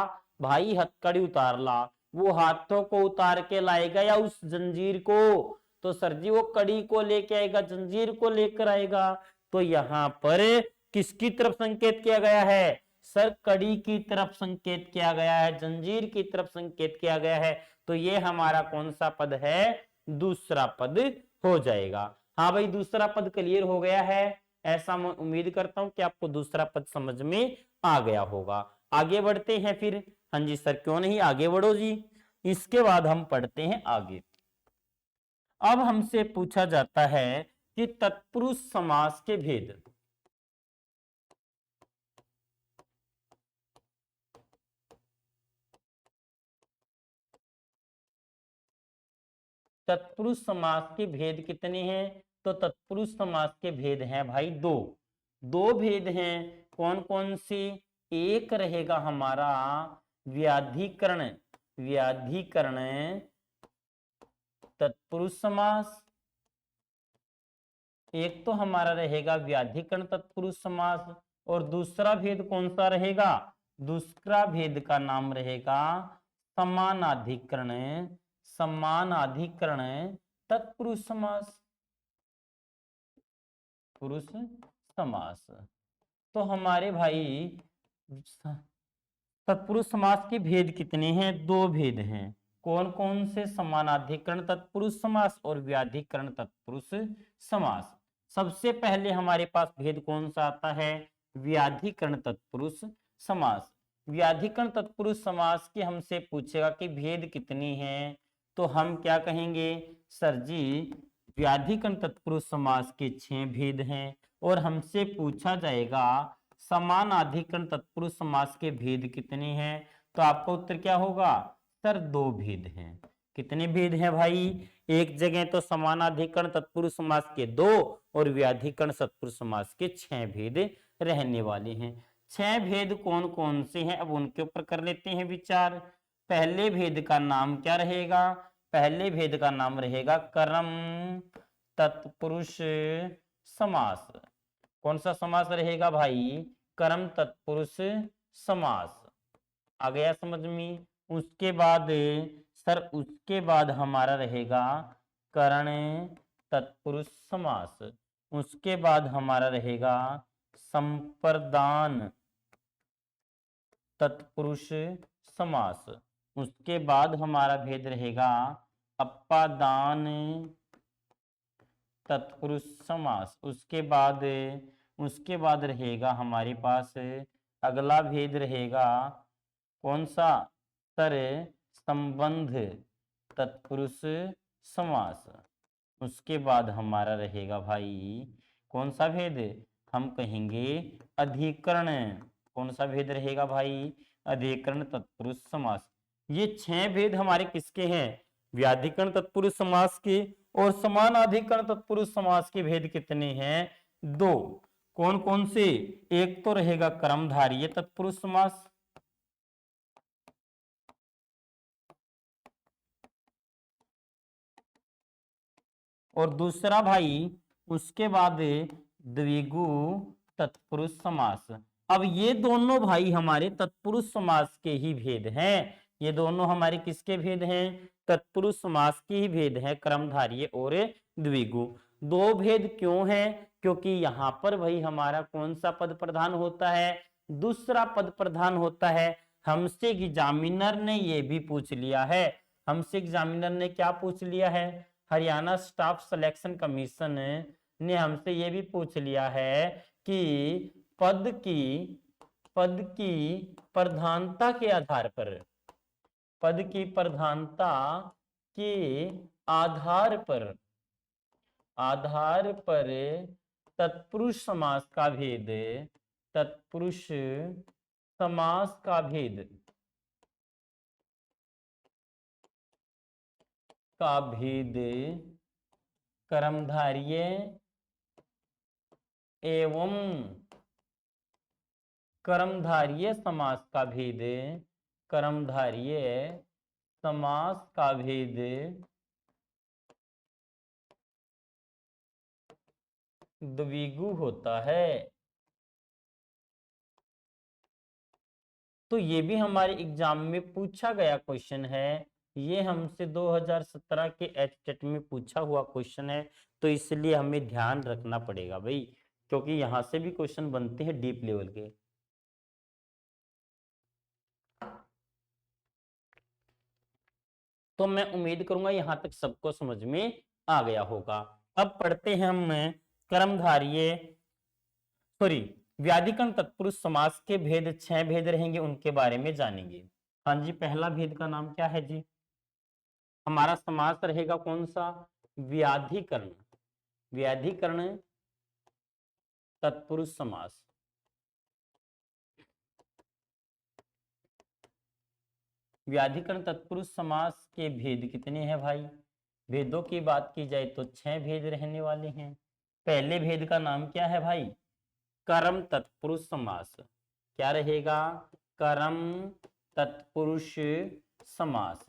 भाई हथकड़ी उतार ला, वो हाथों को उतार के लाएगा या उस जंजीर को? तो सर जी वो कड़ी को लेके आएगा, जंजीर को लेकर आएगा। तो यहां पर किसकी तरफ संकेत किया गया है? सर कड़ी की तरफ संकेत किया गया है, जंजीर की तरफ संकेत किया गया है। तो ये हमारा कौन सा पद है? दूसरा पद हो जाएगा। हाँ भाई दूसरा पद क्लियर हो गया है। ऐसा मैं उम्मीद करता हूं कि आपको दूसरा पद समझ में आ गया होगा। आगे बढ़ते हैं फिर। हाँ जी सर क्यों नहीं, आगे बढ़ो जी। इसके बाद हम पढ़ते हैं आगे। अब हमसे पूछा जाता है कि तत्पुरुष समास के भेद। तत्पुरुष समास के भेद कितने हैं? तो तत्पुरुष समास के भेद हैं भाई दो। दो भेद हैं। कौन कौन से? एक रहेगा हमारा व्याधिकरण, व्याधिकरण तत्पुरुष समास। एक तो हमारा रहेगा व्याधिकरण तत्पुरुष समास, और दूसरा भेद कौन सा रहेगा? दूसरा भेद का नाम रहेगा समानाधिकरण, समानाधिकरण तत्पुरुष समास, पुरुष समास। तो हमारे भाई तत्पुरुष समास के भेद कितने हैं? दो भेद हैं। कौन कौन से? समानाधिकरण तत्पुरुष समास और व्याधिकरण तत्पुरुष समास। सबसे पहले हमारे पास भेद कौन सा आता है? व्याधिकरण तत्पुरुष समास। व्याधिकरण तत्पुरुष समास के हमसे पूछेगा कि भेद कितने हैं, तो हम क्या कहेंगे? सर जी व्याधिकरण तत्पुरुष समास के 6 भेद हैं। और हमसे पूछा जाएगा समानाधिकरण तत्पुरुष समास के भेद कितने हैं, तो आपका उत्तर क्या होगा? सर दो भेद हैं। कितने भेद हैं भाई? एक जगह तो समानाधिकरण तत्पुरुष समास के 2 और व्याधिकरण तत्पुरुष समास के 6 भेद रहने वाले हैं। 6 भेद कौन कौन से हैं, अब उनके ऊपर कर लेते हैं विचार। पहले भेद का नाम क्या रहेगा? पहले भेद का नाम रहेगा कर्म तत्पुरुष समास। कौन सा समास रहेगा भाई? कर्म तत्पुरुष समास। आ गया समझ में? उसके बाद सर उसके बाद हमारा रहेगा करण तत्पुरुष समास। उसके बाद हमारा रहेगा संप्रदान तत्पुरुष समास। उसके बाद हमारा भेद रहेगा अपादान तत्पुरुष समास। उसके बाद रहेगा हमारे पास अगला भेद रहेगा कौन सा? सर संबंध तत्पुरुष समास। उसके बाद हमारा रहेगा भाई कौन सा भेद? हम कहेंगे अधिकरण। कौन सा भेद रहेगा भाई? अधिकरण तत्पुरुष समास। ये 6 भेद हमारे किसके हैं? व्याधिकरण तत्पुरुष समास के। और समानाधिकरण तत्पुरुष समास के भेद कितने हैं? 2। कौन कौन से? एक तो रहेगा कर्मधारय तत्पुरुष समास, और दूसरा भाई उसके बाद द्विगु तत्पुरुष समास। अब ये दोनों भाई हमारे तत्पुरुष समास के ही भेद हैं। ये दोनों हमारे किसके भेद हैं? तत्पुरुष समास के ही भेद हैं, कर्मधारय और द्विगु। दो भेद क्यों है? क्योंकि यहां पर भाई हमारा कौन सा पद प्रधान होता है? दूसरा पद प्रधान होता है। हमसे एग्जामिनर ने ये भी पूछ लिया है। हमसे एग्जामिनर ने क्या पूछ लिया है? हरियाणा स्टाफ सिलेक्शन कमीशन ने हमसे ये भी पूछ लिया है कि पद की प्रधानता के आधार पर, पद की प्रधानता के आधार पर तत्पुरुष समास का भेद, तत्पुरुष समास का भेद कर्मधारय एवं कर्मधारय समास का भेद, कर्मधारय समास का भेद द्विगु होता है। तो ये भी हमारे एग्जाम में पूछा गया क्वेश्चन है, ये हमसे 2017 के एचटेट में पूछा हुआ क्वेश्चन है, तो इसलिए हमें ध्यान रखना पड़ेगा भाई, क्योंकि यहां से भी क्वेश्चन बनते हैं डीप लेवल के। तो मैं उम्मीद करूंगा यहां तक सबको समझ में आ गया होगा। अब पढ़ते हैं हम कर्मधारय सॉरी व्याधिकरण तत्पुरुष समास के भेद, 6 भेद रहेंगे, उनके बारे में जानेंगे। हाँ जी, पहला भेद का नाम क्या है जी? हमारा समास रहेगा कौन सा? व्याधिकरण, व्याधिकरण तत्पुरुष समास। व्याधिकरण तत्पुरुष समास के भेद कितने हैं भाई? भेदों की बात की जाए तो 6 भेद रहने वाले हैं। पहले भेद का नाम क्या है भाई? कर्म तत्पुरुष समास। क्या रहेगा? कर्म तत्पुरुष समास।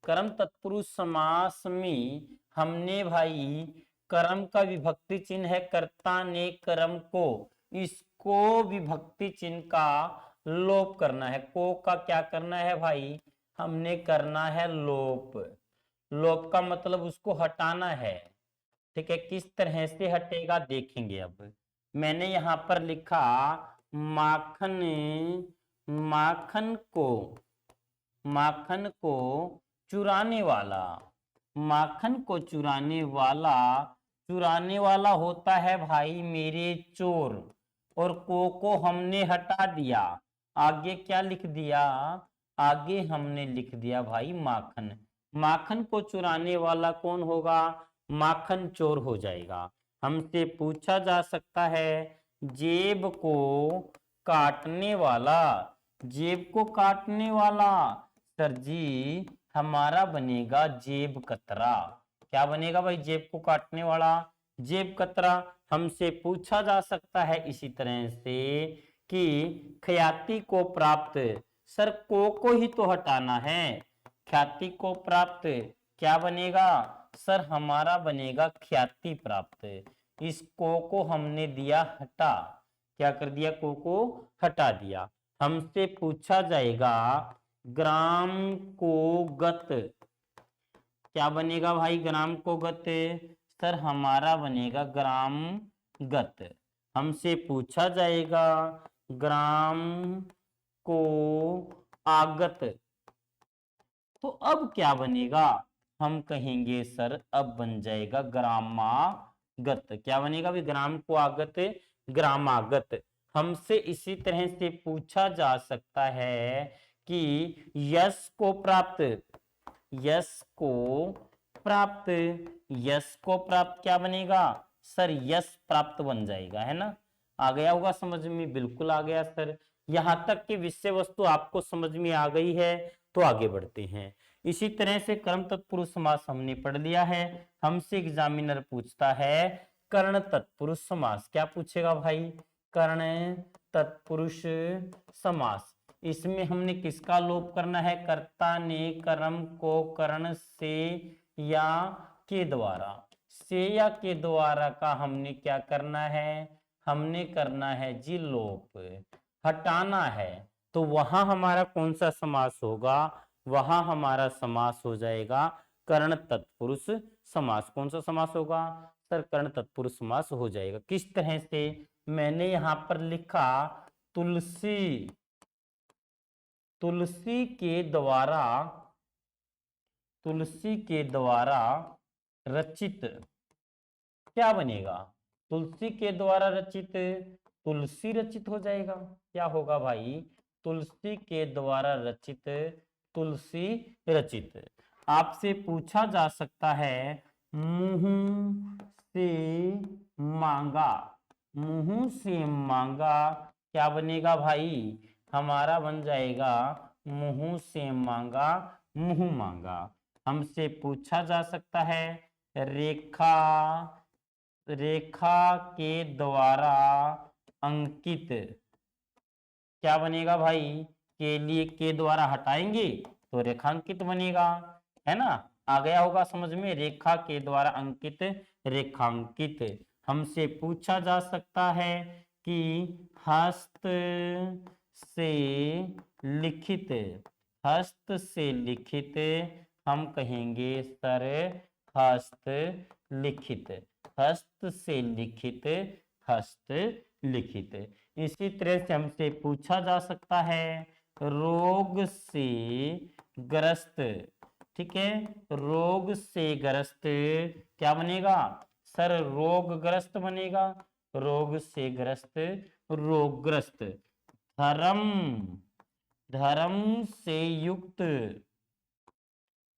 कर्म तत्पुरुष समास में हमने भाई कर्म का विभक्ति चिन्ह है कर्ता ने कर्म को, इसको विभक्ति चिन्ह का लोप करना है। को का क्या करना है भाई? हमने करना है लोप। लोप का मतलब उसको हटाना है। ठीक है, किस तरह से हटेगा देखेंगे। अब मैंने यहां पर लिखा माखन, माखन को चुराने वाला, माखन को चुराने वाला होता है भाई मेरे चोर, और को हमने हटा दिया, आगे क्या लिख दिया? आगे हमने लिख दिया भाई माखन। माखन को चुराने वाला कौन होगा? माखन चोर हो जाएगा। हमसे पूछा जा सकता है जेब को काटने वाला, जेब को काटने वाला सर जी हमारा बनेगा जेब कतरा। क्या बनेगा भाई? जेब को काटने वाला जेब कतरा। हमसे पूछा जा सकता है इसी तरह से कि ख्याति को प्राप्त, सर को ही तो हटाना है, ख्याति को प्राप्त क्या बनेगा? सर हमारा बनेगा ख्याति प्राप्त। इस को हमने दिया हटा, क्या कर दिया? को हटा दिया। हमसे पूछा जाएगा ग्राम को गत, क्या बनेगा भाई? ग्राम को गत सर हमारा बनेगा ग्राम गत। हमसे पूछा जाएगा ग्राम को आगत, तो अब क्या बनेगा? हम कहेंगे सर अब बन जाएगा ग्रामागत। क्या बनेगा भाई? ग्राम को आगत ग्रामागत। हमसे इसी तरह से पूछा जा सकता है कि यश को प्राप्त, यश को प्राप्त, यश को प्राप्त क्या बनेगा? सर यश प्राप्त बन जाएगा, है ना? आ गया होगा समझ में? बिल्कुल आ गया सर। यहां तक की विषय वस्तु आपको समझ में आ गई है, तो आगे बढ़ते हैं। इसी तरह से कर्म तत्पुरुष समास हमने पढ़ लिया है। हमसे एग्जामिनर पूछता है कर्ण तत्पुरुष समास। क्या पूछेगा भाई? कर्ण तत्पुरुष समास। इसमें हमने किसका लोप करना है? कर्ता ने कर्म को कर्ण से या के द्वारा, से या के द्वारा का हमने क्या करना है? हमने करना है जी लोप, हटाना है। तो वहां हमारा कौन सा समास होगा? वहां हमारा समास हो जाएगा कर्ण तत्पुरुष समास। कौन सा समास होगा? सर कर्ण तत्पुरुष समास हो जाएगा। किस तरह से? मैंने यहां पर लिखा तुलसी, तुलसी के द्वारा, तुलसी के द्वारा रचित, क्या बनेगा? तुलसी के द्वारा रचित तुलसी रचित हो जाएगा। क्या होगा भाई? तुलसी के द्वारा रचित तुलसी रचित। आपसे पूछा जा सकता है मुंह से मांगा। मुंह से मांगा क्या बनेगा भाई? हमारा बन जाएगा मुंह से मांगा मुंह मांगा। हमसे पूछा जा सकता है रेखा रेखा के द्वारा अंकित। क्या बनेगा भाई? के लिए के द्वारा हटाएंगे तो रेखांकित बनेगा, है ना? आ गया होगा समझ में, रेखा के द्वारा अंकित रेखांकित। हमसे पूछा जा सकता है कि हस्त से लिखित। हस्त से लिखित हम कहेंगे सर हस्त लिखित। हस्त से लिखित हस्त लिखित। इसी तरह से हमसे पूछा जा सकता है रोग से ग्रस्त। ठीक है, रोग से ग्रस्त क्या बनेगा? सर रोगग्रस्त बनेगा। रोग से ग्रस्त रोगग्रस्त। धर्म धर्म से युक्त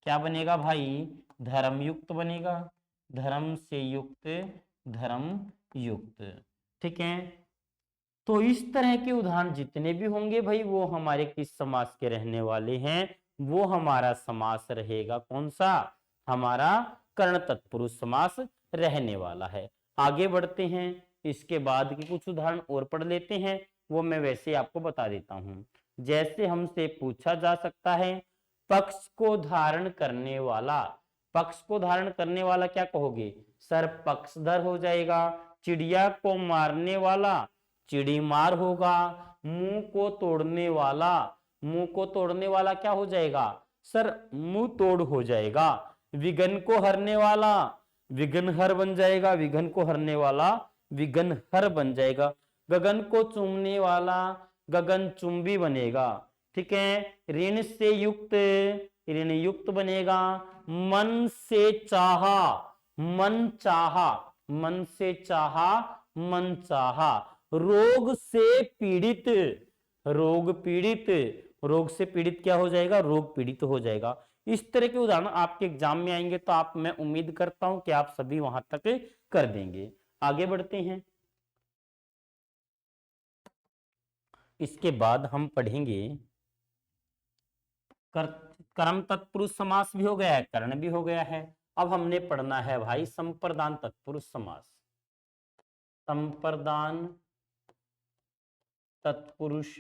क्या बनेगा भाई? धर्म युक्त बनेगा। धर्म से युक्त धर्म युक्त। ठीक है, तो इस तरह के उदाहरण जितने भी होंगे भाई वो हमारे किस समास के रहने वाले हैं? वो हमारा समास रहेगा कौन सा? हमारा कर्ण तत्पुरुष समास रहने वाला है। आगे बढ़ते हैं, इसके बाद के कुछ उदाहरण और पढ़ लेते हैं, वो मैं वैसे आपको बता देता हूं। जैसे हमसे पूछा जा सकता है पक्ष को धारण करने वाला। पक्ष को धारण करने वाला क्या कहोगे? सर पक्षधर हो जाएगा। चिड़िया को मारने वाला चिड़ी मार होगा। मुंह को तोड़ने वाला मुंह को तोड़ने वाला क्या हो जाएगा? सर मुंह तोड़ हो जाएगा। विघन को हरने वाला विघ्नहर बन जाएगा। विघन को हरने वाला विघ्नहर बन जाएगा। गगन को चूमने वाला गगन चुंबी बनेगा। ठीक है, ऋण से युक्त ऋण युक्त बनेगा। मन से चाहा मन चाहा मन से चाहा मन चाहा। रोग से पीड़ित रोग पीड़ित रोग से पीड़ित क्या हो जाएगा? रोग पीड़ित हो जाएगा। इस तरह के उदाहरण आपके एग्जाम में आएंगे तो आप, मैं उम्मीद करता हूं कि आप सभी वहां तक कर देंगे। आगे बढ़ते हैं, इसके बाद हम पढ़ेंगे कर्म तत्पुरुष समास भी हो गया है, कर्ण भी हो गया है। अब हमने पढ़ना है भाई संप्रदान तत्पुरुष समास। संप्रदान तत्पुरुष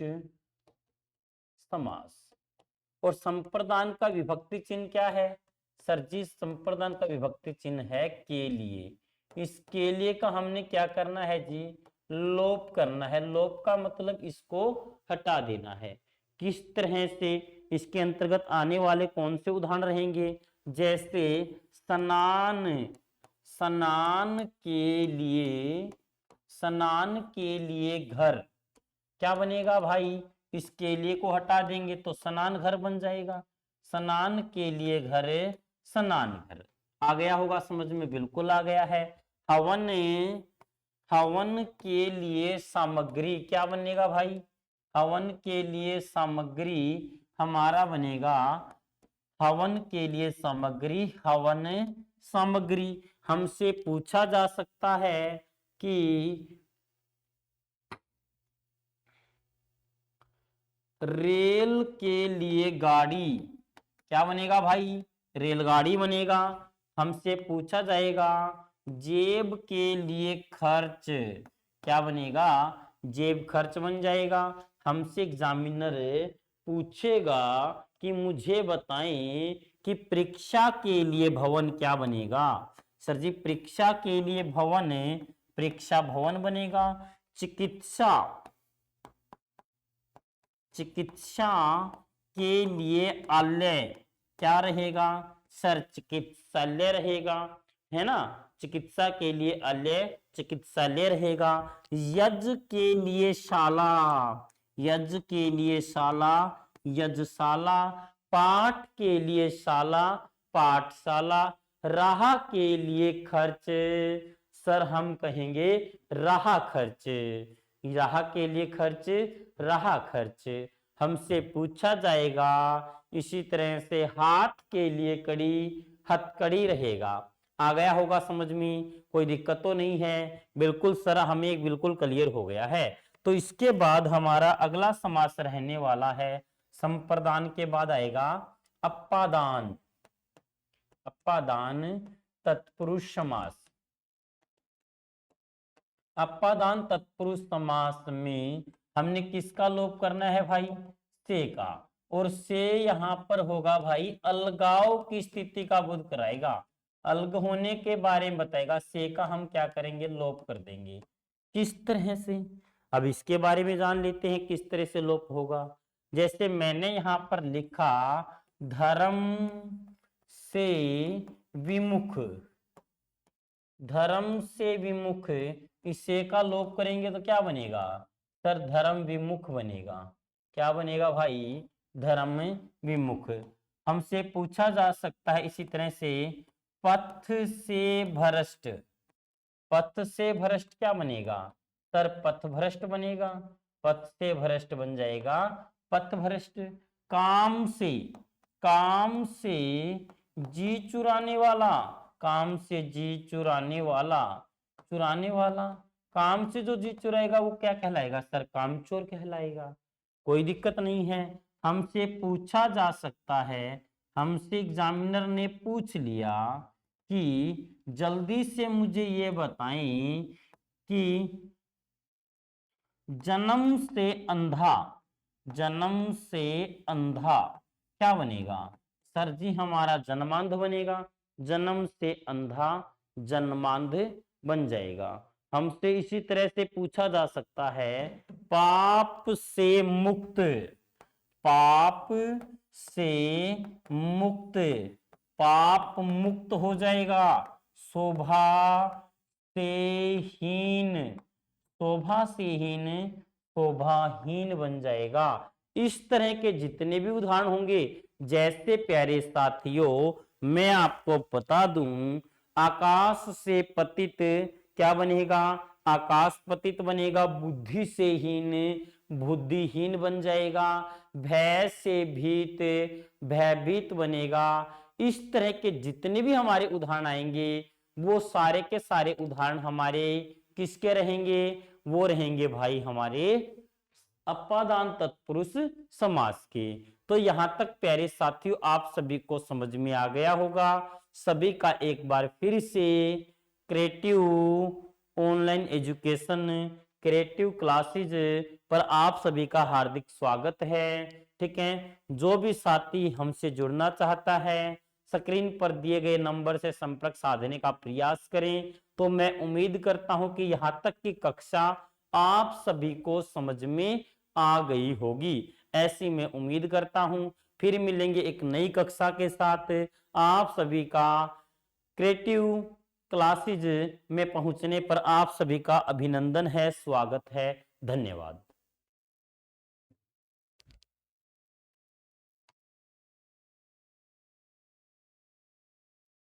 समास। और संप्रदान का विभक्ति चिन्ह क्या है? सर जी संप्रदान का विभक्ति चिन्ह है के लिए। इस के लिए का हमने क्या करना है जी? लोप करना है। लोप का मतलब इसको हटा देना है। किस तरह से? इसके अंतर्गत आने वाले कौन से उदाहरण रहेंगे? जैसे स्नान स्नान के लिए घर क्या बनेगा भाई? इसके लिए को हटा देंगे तो स्नान घर बन जाएगा। स्नान के लिए घर स्नान घर। आ गया होगा समझ में? बिल्कुल आ गया है। हवन हवन के लिए सामग्री क्या बनेगा भाई? हवन के लिए सामग्री हमारा बनेगा हवन के लिए सामग्री हवन सामग्री। हमसे पूछा जा सकता है कि रेल के लिए गाड़ी क्या बनेगा भाई? रेलगाड़ी बनेगा। हमसे पूछा जाएगा जेब के लिए खर्च क्या बनेगा? जेब खर्च बन जाएगा। हमसे एग्जामिनर पूछेगा कि मुझे बताएं कि परीक्षा के लिए भवन क्या बनेगा? सर जी परीक्षा के लिए भवन परीक्षा भवन बनेगा। चिकित्सा चिकित्सा के लिए आलय क्या रहेगा? सर चिकित्सालय रहेगा, है ना? चिकित्सा के लिए आलय चिकित्सालय रहेगा। यज्ञ के लिए शाला यज्ञ के लिए शाला यज्ञशाला। पाठ के लिए शाला पाठशाला। राह के लिए खर्च सर हम कहेंगे रहा खर्च, रहा के लिए खर्च, रहा खर्च। हमसे पूछा जाएगा इसी तरह से हाथ के लिए कड़ी, हथकड़ी रहेगा। आ गया होगा समझ में, कोई दिक्कत तो नहीं है, बिल्कुल सर हमें बिल्कुल क्लियर हो गया है। तो इसके बाद हमारा अगला समास रहने वाला है, संप्रदान के बाद आएगा अप्पादान। अप्पादान तत्पुरुष समास। अप्पादान तत्पुरुष समास में हमने किसका लोप करना है भाई, से का, और से यहां पर होगा भाई अलगाव की स्थिति का बोध कराएगा, अलग होने के बारे में बताएगा। से का हम क्या करेंगे, लोप कर देंगे। किस तरह से, अब इसके बारे में जान लेते हैं किस तरह से लोप होगा। जैसे मैंने यहां पर लिखा धर्म से विमुख, धर्म से विमुख, इसे का लोप करेंगे तो क्या बनेगा सर, धर्म विमुख बनेगा। क्या बनेगा भाई, धर्म विमुख। हमसे पूछा जा सकता है इसी तरह से पथ से भ्रष्ट, पथ से भ्रष्ट क्या बनेगा सर, पथ भ्रष्ट बनेगा, पथ से भ्रष्ट बन जाएगा पथ भ्रष्ट। काम से, काम से जी चुराने वाला, काम से जी चुराने वाला, चुराने वाला, काम से जो जी चुराएगा वो क्या कहलाएगा सर, कामचोर कहलाएगा। कोई दिक्कत नहीं है। हमसे पूछा जा सकता है, हमसे एग्जामिनर ने पूछ लिया कि जल्दी से मुझे ये बताएं कि जन्म से अंधा, जन्म से अंधा क्या बनेगा सर जी, हमारा जन्मांध बनेगा, जन्म से अंधा जन्मांध बन जाएगा। हमसे इसी तरह से पूछा जा सकता है पाप से मुक्त, पाप से मुक्त, पाप मुक्त हो जाएगा, शोभा से हीन, शोभा से हीन शोभाहीन बन जाएगा। इस तरह के जितने भी उदाहरण होंगे, जैसे प्यारे साथियों मैं आपको बता दूं, आकाश से पतित क्या बनेगा, आकाश पतित बनेगा, बुद्धि से हीन बुद्धिहीन बन जाएगा, भय से भीत भयभीत बनेगा। इस तरह के जितने भी हमारे उदाहरण आएंगे वो सारे के सारे उदाहरण हमारे किसके रहेंगे, वो रहेंगे भाई हमारे अपादान तत्पुरुष समास के। तो यहां तक प्यारे साथियों आप सभी को समझ में आ गया होगा। सभी का एक बार फिर से creative online education, creative classes पर आप सभी का हार्दिक स्वागत है। ठीक है, जो भी साथी हमसे जुड़ना चाहता है स्क्रीन पर दिए गए नंबर से संपर्क साधने का प्रयास करें। तो मैं उम्मीद करता हूं कि यहां तक की कक्षा आप सभी को समझ में आ गई होगी, ऐसी मैं उम्मीद करता हूं। फिर मिलेंगे एक नई कक्षा के साथ। आप सभी का क्रिएटिव क्लासेज में पहुंचने पर आप सभी का अभिनंदन है, स्वागत है, धन्यवाद।